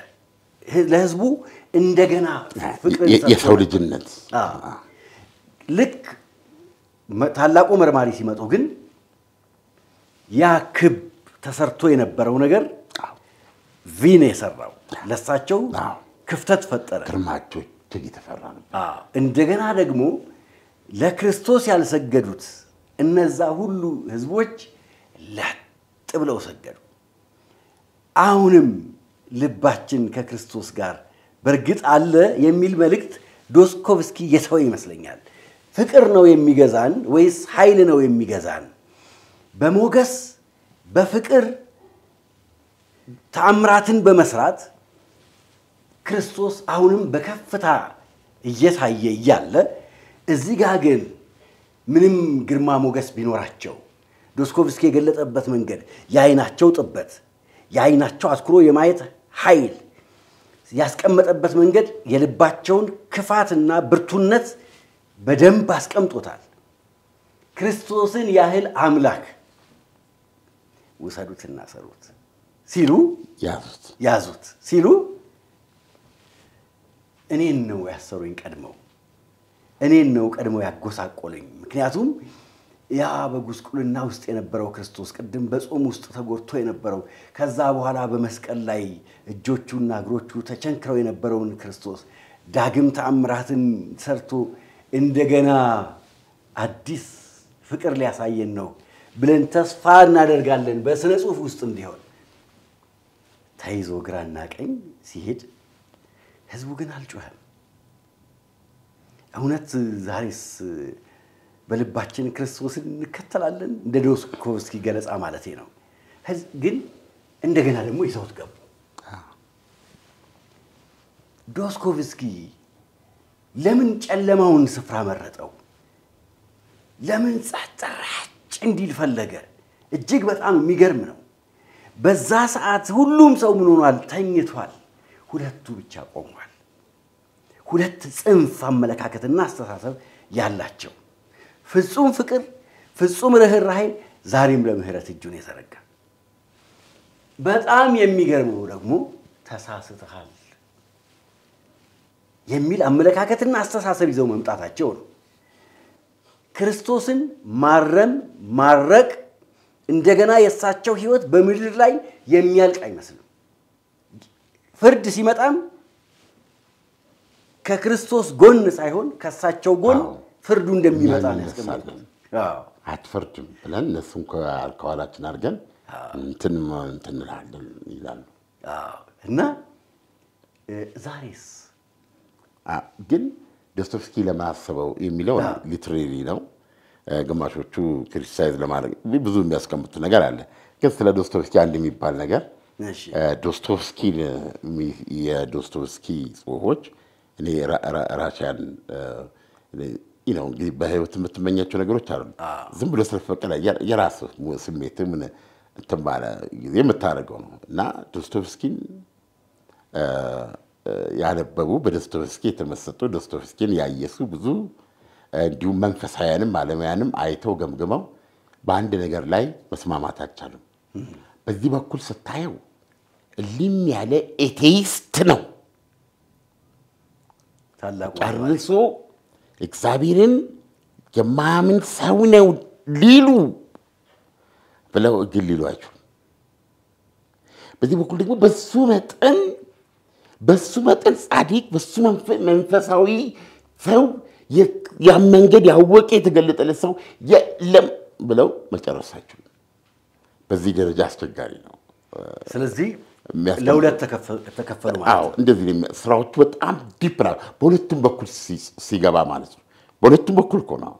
ለህዝቡ እንደገና ፍቅር የሰው ልጅነት ልክ ታላቁ መርማሪ ሲመጡ ግን ያ ክብ ተሰርቶ የነበረው ነገር ቪን የሰራው ለሳቸው ክፍተት ፈጠረ። ግርማቸው እጅግ የተፈራ ነው። እንደገና ደግሞ ለክርስቶስ ያልሰገዱት እነዛ ሁሉ ህዝቦች ለጥ ብለው ሰገዱ። አሁንም ልባችን ከክርስቶስ ጋር በርግጥ አለ የሚል መልእክት ዶስኮቭስኪ የተወ ይመስለኛል። ፍቅር ነው የሚገዛን ወይስ ኃይል ነው የሚገዛን? በሞገስ በፍቅር ተአምራትን በመስራት ክርስቶስ አሁንም በከፍታ እየታየ እያለ እዚህ ጋር ግን ምንም ግርማ ሞገስ ቢኖራቸው ዶስኮቭስኪ የገለጠበት መንገድ የአይናቸው ጥበት የአይናቸው አትኩሮ የማየት ኃይል ያስቀመጠበት መንገድ የልባቸውን ክፋትና ብርቱነት በደንብ አስቀምጦታል። ክርስቶስን ያህል አምላክ ወሰዱትና ሰሩት ሲሉ ያዙት ሲሉ እኔን ነው ያሰሩኝ ቀድመው እኔን ነው ቀድመው ያጎሳቆሉኝ። ምክንያቱም ያ በጉስቁልና ውስጥ የነበረው ክርስቶስ ቅድም በጾም ውስጥ ተጎድቶ የነበረው ከዛ በኋላ በመስቀል ላይ እጆቹና እግሮቹ ተቸንክረው የነበረውን ክርስቶስ ዳግም ተአምራትን ሰርቶ እንደገና አዲስ ፍቅር ሊያሳየን ነው ብለን ተስፋ እናደርጋለን። በስነ ጽሑፍ ውስጥ እንዲሆን ተይዞ ግራና ቀኝ ሲሄድ ህዝቡ ግን አልጮኸም። እውነት ዛሬስ በልባችን ክርስቶስን እንከተላለን? እንደ ዶስኮቭስኪ ገለጻ ማለቴ ነው። ግን እንደገና ደግሞ ይዘውት ገቡ። ዶስኮቭስኪ ለምን ጨለማውን ስፍራ መረጠው? ለምን ጸጥ ረጭ እንዲል ፈለገ? እጅግ በጣም የሚገርም ነው። በዛ ሰዓት ሁሉም ሰው ምን ሆኗል? ተኝቷል። ሁለቱ ብቻ ቆሟል። ሁለት ጽንፍ አመለካከትና አስተሳሰብ ያላቸው ፍጹም ፍቅር ፍጹም ርህራሄ ዛሬም ለምህረት እጁን የዘረጋ። በጣም የሚገርመው ደግሞ ተሳስተሃል የሚል አመለካከትና አስተሳሰብ ይዘው መምጣታቸው ነው። ክርስቶስን ማረም ማረቅ እንደገና የሳቸው ህይወት በምድር ላይ የሚያልቅ አይመስልም። ፍርድ ሲመጣም ከክርስቶስ ጎን ሳይሆን ከሳቸው ጎን ፍርዱ እንደሚመጣ ነው ያስቀመጠው። አትፈርድም ብለን እነሱን ከኋላችን አድርገን እንትን እንላለን ይላሉ። እና ዛሬስ ግን ዶስቶቭስኪ ለማሰበው የሚለው ሊትራሪ ነው። ግማሾቹ ክሪቲሳይዝ ለማድረግ ብዙ የሚያስቀምጡት ነገር አለ። ግን ስለ ዶስቶቭስኪ አንድ የሚባል ነገር ዶስቶቭስኪ የዶስቶቭስኪ ጽሑፎች እኔ ራሽያን ነው እንግዲህ በህይወት የምትመኛቸው ነገሮች አሉ። ዝም ብሎ ስለፈቀደ የራስህ ስሜት ምን ተባለ ጊዜ የምታደርገው ነው። እና ዶስቶቭስኪን ያነበቡ በዶስቶቭስኪ የተመሰጡ ዶስቶቭስኪን ያየሱ ብዙ እንዲሁም መንፈሳውያንም ዓለማውያንም አይተው ገምግመው በአንድ ነገር ላይ መስማማት አልቻሉም። በዚህ በኩል ስታየው እልም ያለ ኤቴይስት ነው። ጨርሶ እግዚአብሔርን የማያምን ሰው ነው ሊሉ ብለው እግል ሊሏቸው፣ በዚህ በኩል ደግሞ በሱ መጠን ጻድቅ በሱ መንፈሳዊ ሰው ያ መንገድ ያወቀ የተገለጠለት ሰው የለም ብለው መጨረሳቸው በዚህ ደረጃ አስቸጋሪ ነው። ስለዚህ ለሁለት ተከፈሉ ማለት ነው። እንደዚህ ስራዎቹ በጣም ዲፕ ነው። በሁለቱም በኩል ሲገባ ማለት ነው። በሁለቱም በኩል እኮ ነው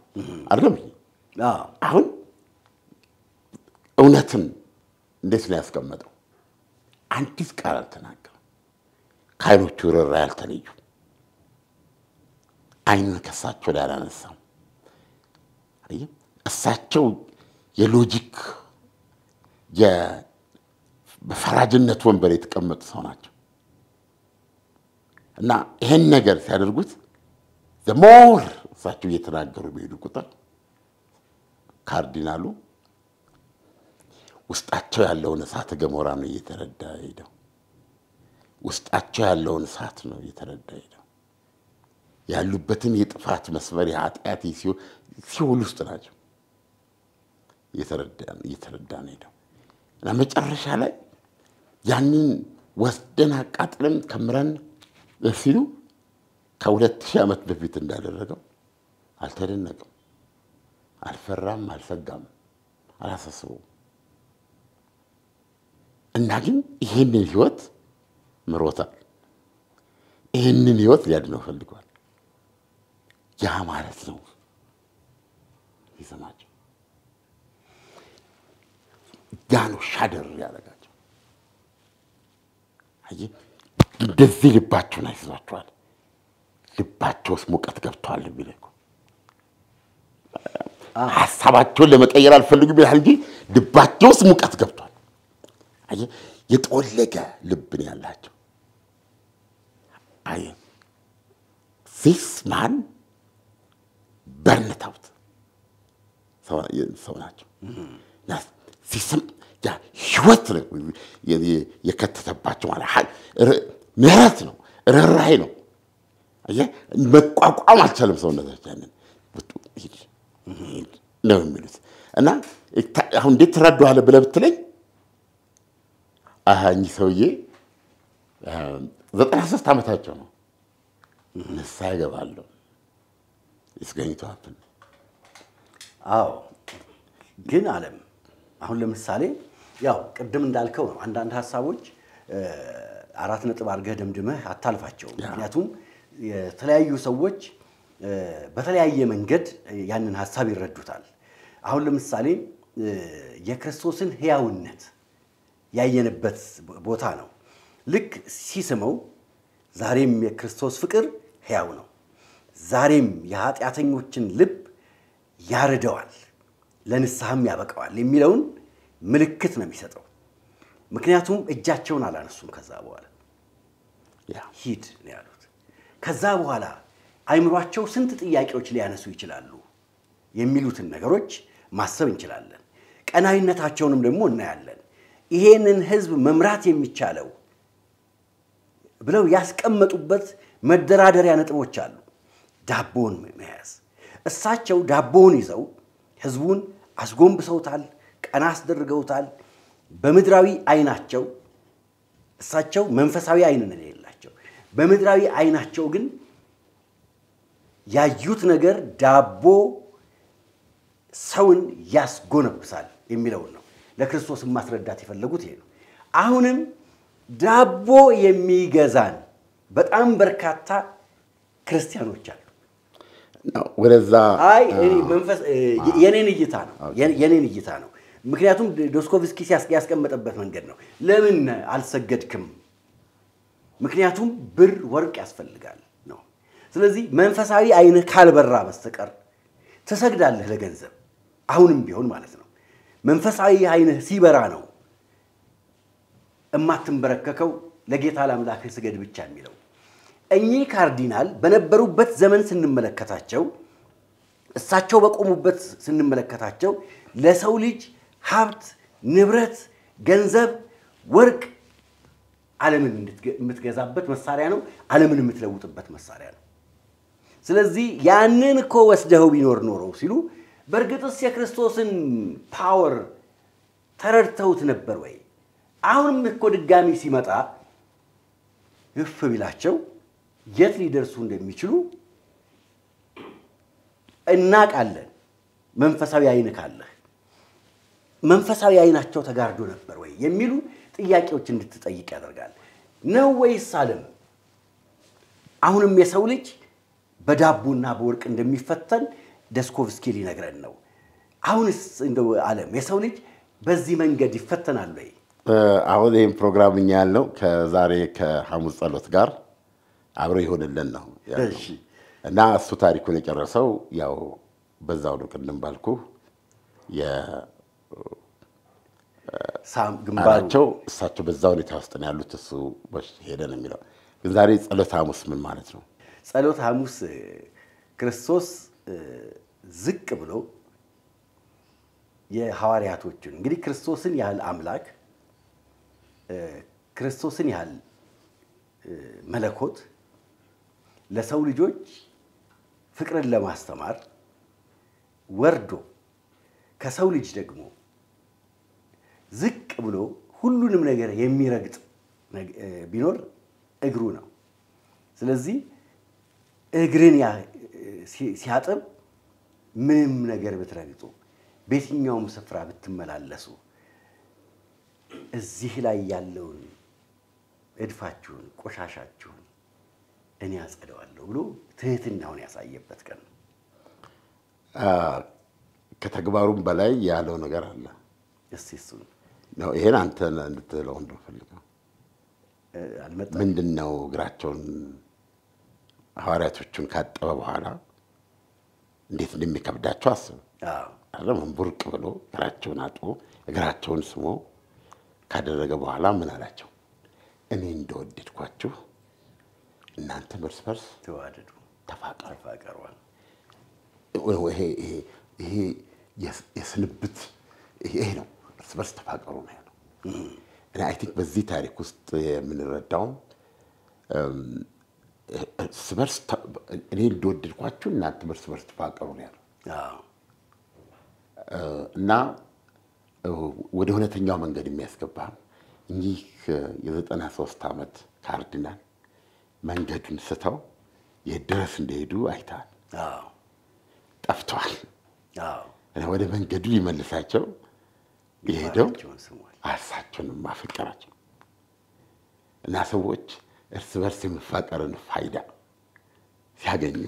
አይደል? አሁን እውነትን እንዴት ነው ያስቀመጠው? አንዲት ቃል አልተናገረም። ከዓይኖቹ ርኅራኄ ያልተለዩ ዓይኑን ከእሳቸው ላይ አላነሳም። እሳቸው የሎጂክ በፈራጅነት ወንበር የተቀመጡ ሰው ናቸው እና ይሄን ነገር ሲያደርጉት ዘሞር እሳቸው እየተናገሩ በሄዱ ቁጥር ካርዲናሉ ውስጣቸው ያለውን እሳተ ገሞራ ነው እየተረዳ ሄደው። ውስጣቸው ያለውን እሳት ነው እየተረዳ ሄደው። ያሉበትን የጥፋት መስመር የኃጢአት ሲኦል ውስጥ ናቸው እየተረዳ ነው ሄደው እና መጨረሻ ላይ ያንን ወስደን አቃጥለን ከምረን ሲሉ ከ2000 ዓመት በፊት እንዳደረገው አልተደነቀም፣ አልፈራም፣ አልሰጋም፣ አላሳስበውም። እና ግን ይሄንን ህይወት ምሮታል። ይሄንን ህይወት ሊያድነው ፈልጓል። ያ ማለት ነው ይሰማቸው ዳኑ ሻደር ያደረጋቸው። አይ እንደዚህ ልባቸውን አይዟቸዋል። ልባቸውስ ሙቀት ገብቷል ቢለቁ ሐሳባቸውን ለመቀየር አልፈልጉም ይላል እንጂ ልባቸውስ ሙቀት ገብቷል። አይ የጠወለገ ልብ ነው ያላቸው። አይ this man burned out ሰው ናቸው። ሲስም ያ ህይወት ነው የከተተባቸው ማለት ምህረት ነው፣ ርኅራኄ ነው። አየህ መቋቋም አልቻለም ሰውነታቸው ያንን ነው የሚሉት እና አሁን እንዴት ትረዳዋለህ ብለህ ብትለኝ እኚህ ሰውዬ 93 ዓመታቸው ነው። ንስሐ ይገባሉ ይስገኝቷል። አዎ ግን ዓለም አሁን ለምሳሌ ያው ቅድም እንዳልከው ነው አንዳንድ ሐሳቦች 4 ነጥብ አድርገህ ደምድመህ አታልፋቸው። ምክንያቱም የተለያዩ ሰዎች በተለያየ መንገድ ያንን ሐሳብ ይረዱታል። አሁን ለምሳሌ የክርስቶስን ሕያውነት ያየነበት ቦታ ነው። ልክ ሲስመው ዛሬም የክርስቶስ ፍቅር ሕያው ነው፣ ዛሬም የኃጢአተኞችን ልብ ያርደዋል፣ ለንስሐም ያበቃዋል የሚለውን ምልክት ነው የሚሰጠው። ምክንያቱም እጃቸውን አላነሱም። ከዛ በኋላ ሂድ ነው ያሉት። ከዛ በኋላ አይምሯቸው ስንት ጥያቄዎች ሊያነሱ ይችላሉ የሚሉትን ነገሮች ማሰብ እንችላለን። ቀናይነታቸውንም ደግሞ እናያለን። ይሄንን ህዝብ መምራት የሚቻለው ብለው ያስቀመጡበት መደራደሪያ ነጥቦች አሉ። ዳቦን መያዝ። እሳቸው ዳቦን ይዘው ህዝቡን አስጎንብሰውታል፣ ቀና አስደርገውታል። በምድራዊ አይናቸው እሳቸው መንፈሳዊ አይን ነው ያላቸው። በምድራዊ አይናቸው ግን ያዩት ነገር ዳቦ ሰውን ያስጎነብሳል የሚለው ነው። ለክርስቶስ ማስረዳት የፈለጉት ይሄ ነው። አሁንም ዳቦ የሚገዛን በጣም በርካታ ክርስቲያኖች አሉ። ወደዛ አይ መንፈስ የኔን እይታ ነው። ምክንያቱም ዶስኮቭስኪ ያስቀመጠበት መንገድ ነው። ለምን አልሰገድክም? ምክንያቱም ብር ወርቅ ያስፈልጋል ነው። ስለዚህ መንፈሳዊ አይንህ ካልበራ በስተቀር ተሰግዳለህ ለገንዘብ። አሁንም ቢሆን ማለት ነው። መንፈሳዊ አይንህ ሲበራ ነው እማትንበረከከው ለጌታ ለአምላክህ ስገድ ብቻ የሚለው። እኚህ ካርዲናል በነበሩበት ዘመን ስንመለከታቸው እሳቸው በቆሙበት ስንመለከታቸው ለሰው ልጅ ሀብት፣ ንብረት፣ ገንዘብ፣ ወርቅ ዓለምን የምትገዛበት መሳሪያ ነው። ዓለምን የምትለውጥበት መሳሪያ ነው። ስለዚህ ያንን እኮ ወስደው ቢኖር ኖሮ ሲሉ በርግጥስ የክርስቶስን ፓወር ተረድተውት ነበር ወይ? አሁንም እኮ ድጋሚ ሲመጣ እፍ ቢላቸው የት ሊደርሱ እንደሚችሉ እናቃለን። መንፈሳዊ አይን ካለህ መንፈሳዊ አይናቸው ተጋርዶ ነበር ወይ የሚሉ ጥያቄዎች እንድትጠይቅ ያደርጋል። ነው ወይስ ዓለም አሁንም የሰው ልጅ በዳቦና በወርቅ እንደሚፈተን ዶስኮቭስኪ ሊነግረን ነው። አሁንስ እንደው ዓለም የሰው ልጅ በዚህ መንገድ ይፈተናል ወይ? አሁን ይሄን ፕሮግራም እኛ ያልነው ከዛሬ ከሐሙስ ጸሎት ጋር አብሮ ይሆንልን ነው ያለው። እሺ እና እሱ ታሪኩን የጨረሰው ያው በዛው ነው ቅድም ባልኩ ሳም ግንባራቸው እሳቸው በዛው ሁኔታ ውስጥ ነው ያሉት። እሱ ሄደ ነው የሚለው። ግን ዛሬ ጸሎተ ሐሙስ ምን ማለት ነው? ጸሎተ ሐሙስ ክርስቶስ ዝቅ ብሎ የሐዋርያቶችን እንግዲህ ክርስቶስን ያህል አምላክ ክርስቶስን ያህል መለኮት ለሰው ልጆች ፍቅርን ለማስተማር ወርዶ ከሰው ልጅ ደግሞ ዝቅ ብሎ ሁሉንም ነገር የሚረግጥ ቢኖር እግሩ ነው። ስለዚህ እግርን ሲያጥብ ምንም ነገር ብትረግጡ በየትኛውም ስፍራ ብትመላለሱ እዚህ ላይ ያለውን እድፋችሁን ቆሻሻችሁን እኔ አጸደዋለሁ ብሎ ትህትናውን ያሳየበት ቀን ነው። ከተግባሩም በላይ ያለው ነገር አለ። እስቲ እሱን ነው ይሄን አንተ እንድትለው እንደፈልገው አልመጣም። ምንድነው እግራቸውን ሐዋርያቶቹን ካጠበ በኋላ እንዴት እንደሚከብዳቸው አስብ። አለም ቡርቅ ብሎ እግራቸውን አጥቦ እግራቸውን ስሞ ካደረገ በኋላ ምን አላቸው? እኔ እንደወደድኳችሁ እናንተ እርስ በርስ ተዋደዱ፣ ተፋቀሩ። ይሄ የስንብት ይሄ ነው። እርስ በርስ ተፋቀሩ ነው ያለው። እና አይ ቲንክ በዚህ ታሪክ ውስጥ የምንረዳው እርስ በርስ እኔ እንደወደድኳችሁ እናንተ እርስ በርስ ተፋቀሩ ነው ያለው። እና ወደ እውነተኛው መንገድ የሚያስገባ እንጂ የ93 ዓመት ካርዲናል መንገዱን ስተው የድረስ እንደሄዱ አይታል። ጠፍተዋል። ወደ መንገዱ ሊመልሳቸው የሄደው እርሳቸውንም ማፍቀራቸው እና ሰዎች እርስ በርስ የመፋቀርን ፋይዳ ሲያገኙ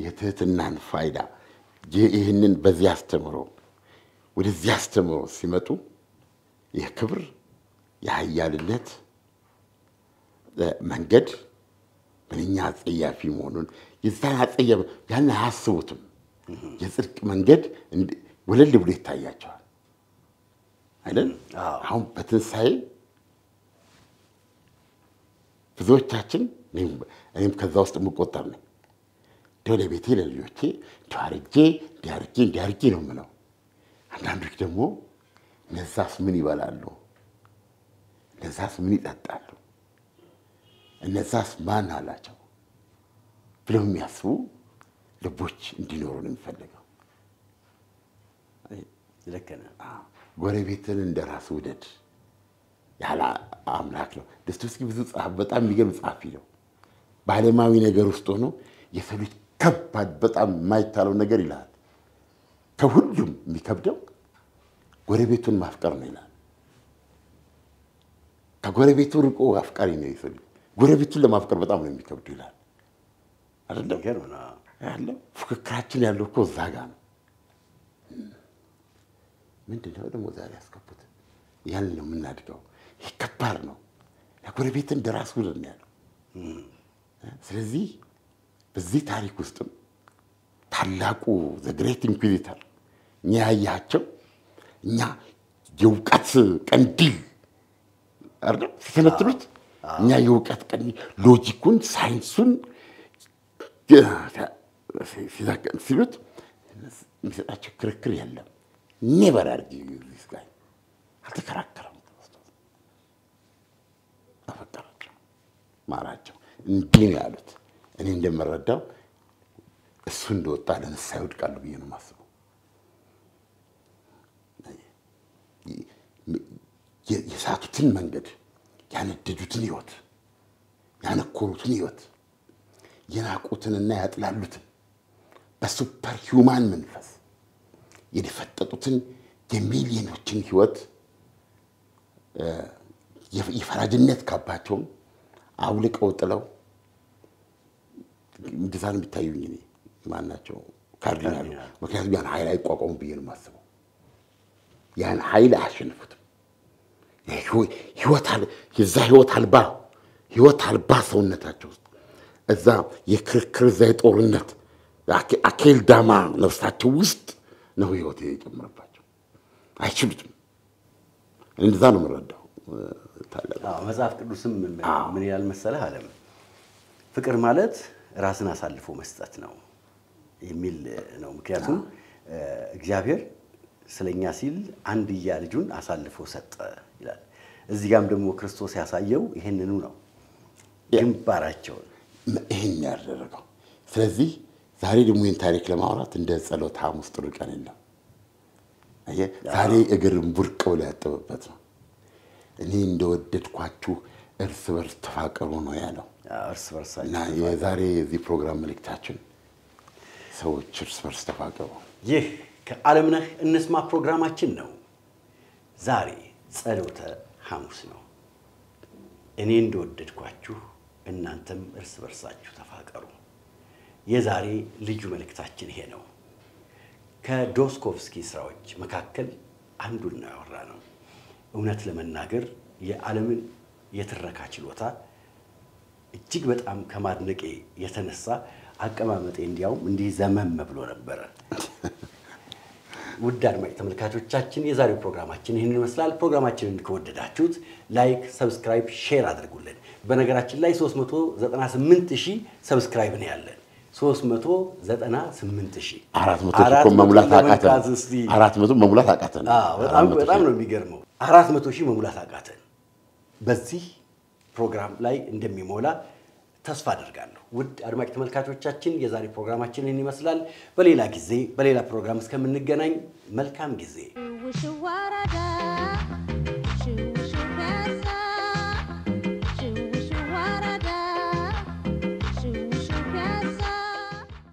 የትህትናን ፋይዳ ይህንን በዚህ አስተምሮ ወደዚህ አስተምሮ ሲመጡ የክብር የኃያልነት መንገድ ምንኛ አጸያፊ መሆኑን የዛን አጸያፊ ያን አያስቡትም። የጽድቅ መንገድ ወለል ብሎ ይታያቸዋል አይደል? አሁን በትንሣኤ ብዙዎቻችን እኔም ከዛ ውስጥ የምቆጠር ነኝ። ለቤቴ ለልጆቼ እንዲያርጌ ነው የምለው። አንዳንዶች ደግሞ እነዛስ ምን ይበላሉ? እነዛስ ምን ይጠጣሉ? እነዛስ ማን አላቸው ብለው የሚያስቡ ልቦች እንዲኖሩ ነው የሚፈልገው። ጎረቤትን እንደራስ ውደድ ያለ አምላክ ነው። ዶስቶቭስኪ ብዙ በጣም የሚገርም ጸሐፊ ነው። በዓለማዊ ነገር ውስጥ ሆኖ የሰው ልጅ ከባድ በጣም የማይታለው ነገር ይላል። ከሁሉም የሚከብደው ጎረቤቱን ማፍቀር ነው ይላል። ከጎረቤቱ ርቆ አፍቃሪ ነው የሰው ልጅ። ጎረቤቱን ለማፍቀር በጣም ነው የሚከብደው ይላል። አይደለም ያለ ፉክክራችን ያለው እኮ እዛ ጋር ነው። ምንድነው ደግሞ ዛሬ ያስከፉት? ያን ነው የምናድገው። ይህ ከባድ ነው። ለጎረቤትን እንደራስ ውደድ ነው ያለው። ስለዚህ በዚህ ታሪክ ውስጥም ታላቁ ዘ ግሬት ኢንኩዊዚተር እኛ ያያቸው እኛ የእውቀት ቀንዲል አይደል ሲተነትኑት እኛ የእውቀት ቀንዲል ሎጂኩን ሳይንሱን ሲሉት የሚሰጣቸው ክርክር የለም። ኔቨር አርጊው ዚስ ጋይ አልተከራከረም። አፈቀራቸው ማራቸው እንዲህ ነው ያሉት። እኔ እንደምረዳው እሱ እንደወጣ ለንስሐ ይወድቃሉ ብዬ ነው የማስበው። የሳቱትን መንገድ ያነደዱትን ህይወት ያነኮሩትን ህይወት የናቁትንና ያጥላሉትን በሱፐር ሂውማን መንፈስ የደፈጠጡትን የሚሊዮኖችን ህይወት የፈራጅነት ካባቸውን አውልቀው ጥለው እንደዛ ነው የሚታዩኝ። እኔ ማናቸው ካርዲናሉ ምክንያቱም ያን ኃይል አይቋቋሙ ብዬ ነው የማስበው። ያን ኃይል አያሸንፉትም። ህይወት አልባ ሰውነታቸው ውስጥ እዛ የክርክር ጦርነት አኬል ዳማ ነፍሳቸው ውስጥ ነው ህይወት የጨመረባቸው። አይችሉትም። እንደዛ ነው የምረዳው። መጽሐፍ ቅዱስም ምን ይላል መሰለህ ዓለም ፍቅር ማለት ራስን አሳልፎ መስጠት ነው የሚል ነው። ምክንያቱም እግዚአብሔር ስለኛ ሲል አንድያ ልጁን አሳልፎ ሰጠ ይላል። እዚህ ጋርም ደግሞ ክርስቶስ ያሳየው ይሄንኑ ነው። ግንባራቸው ይሄን ያደረገው። ስለዚህ ዛሬ ደግሞ ይሄን ታሪክ ለማውራት እንደ ጸሎት ሐሙስ ጥሩ ቀን የለም። ዛሬ እግርን ቡርቅ ብሎ ያጠበበት ነው። እኔ እንደወደድኳችሁ እርስ በርስ ተፋቀሩ ነው ያለው። እርስ በርሳችሁ እና የዛሬ እዚህ ፕሮግራም መልእክታችን ሰዎች እርስ በርስ ተፋቀሩ። ይህ ከዓለምነህ እንስማ ፕሮግራማችን ነው። ዛሬ ጸሎተ ሐሙስ ነው። እኔ እንደወደድኳችሁ እናንተም እርስ በርሳችሁ ተፋቀሩ። የዛሬ ልዩ መልእክታችን ይሄ ነው። ከዶስቶቭስኪ ስራዎች መካከል አንዱን ነው ያወራነው። እውነት ለመናገር የዓለምን የትረካ ችሎታ እጅግ በጣም ከማድነቄ የተነሳ አቀማመጤ እንዲያውም እንዲህ ዘመም ብሎ ነበር። ውድ አድማጭ ተመልካቾቻችን የዛሬው ፕሮግራማችን ይህንን ይመስላል። ፕሮግራማችንን ከወደዳችሁት ላይክ፣ ሰብስክራይብ፣ ሼር አድርጉልን። በነገራችን ላይ 398000 ሰብስክራይብ ነው ያለን። 398000 400 መሙላት አቃተን። 400 መሙላት አቃተን። በጣም ነው የሚገርመው። 400,000 መሙላት አቃተን። በዚህ ፕሮግራም ላይ እንደሚሞላ ተስፋ አደርጋለሁ። ውድ አድማጭ ተመልካቾቻችን የዛሬ ፕሮግራማችንን ይመስላል። በሌላ ጊዜ በሌላ ፕሮግራም እስከምንገናኝ መልካም ጊዜ።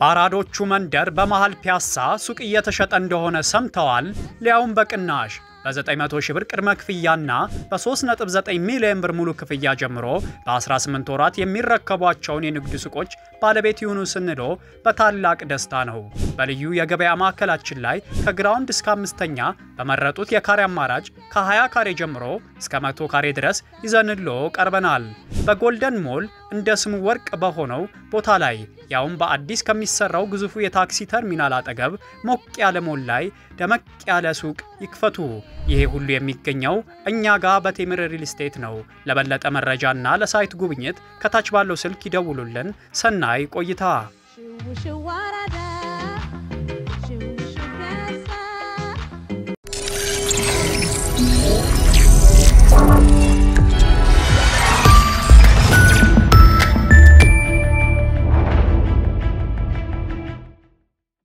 ባራዶቹ መንደር በመሃል ፒያሳ ሱቅ እየተሸጠ እንደሆነ ሰምተዋል? ሊያውም በቅናሽ በ900,000 ብር ቅድመ ክፍያና በ3.9 ሚሊዮን ብር ሙሉ ክፍያ ጀምሮ በ18 ወራት የሚረከቧቸውን የንግድ ሱቆች ባለቤት ይሁኑ ስንሎ በታላቅ ደስታ ነው። በልዩ የገበያ ማዕከላችን ላይ ከግራውንድ እስከ 5ኛ በመረጡት የካሬ አማራጭ ከ20 ካሬ ጀምሮ እስከ 100 ካሬ ድረስ ይዘንሎ ቀርበናል። በጎልደን ሞል እንደ ስሙ ወርቅ በሆነው ቦታ ላይ ያውም በአዲስ ከሚሰራው ግዙፉ የታክሲ ተርሚናል አጠገብ ሞቅ ያለ ሞል ላይ ደመቅ ያለ ሱቅ ይክፈቱ። ይሄ ሁሉ የሚገኘው እኛ ጋር በቴምር ሪል ስቴት ነው። ለበለጠ መረጃና ለሳይት ጉብኝት ከታች ባለው ስልክ ይደውሉልን። ሰናይ ቆይታ።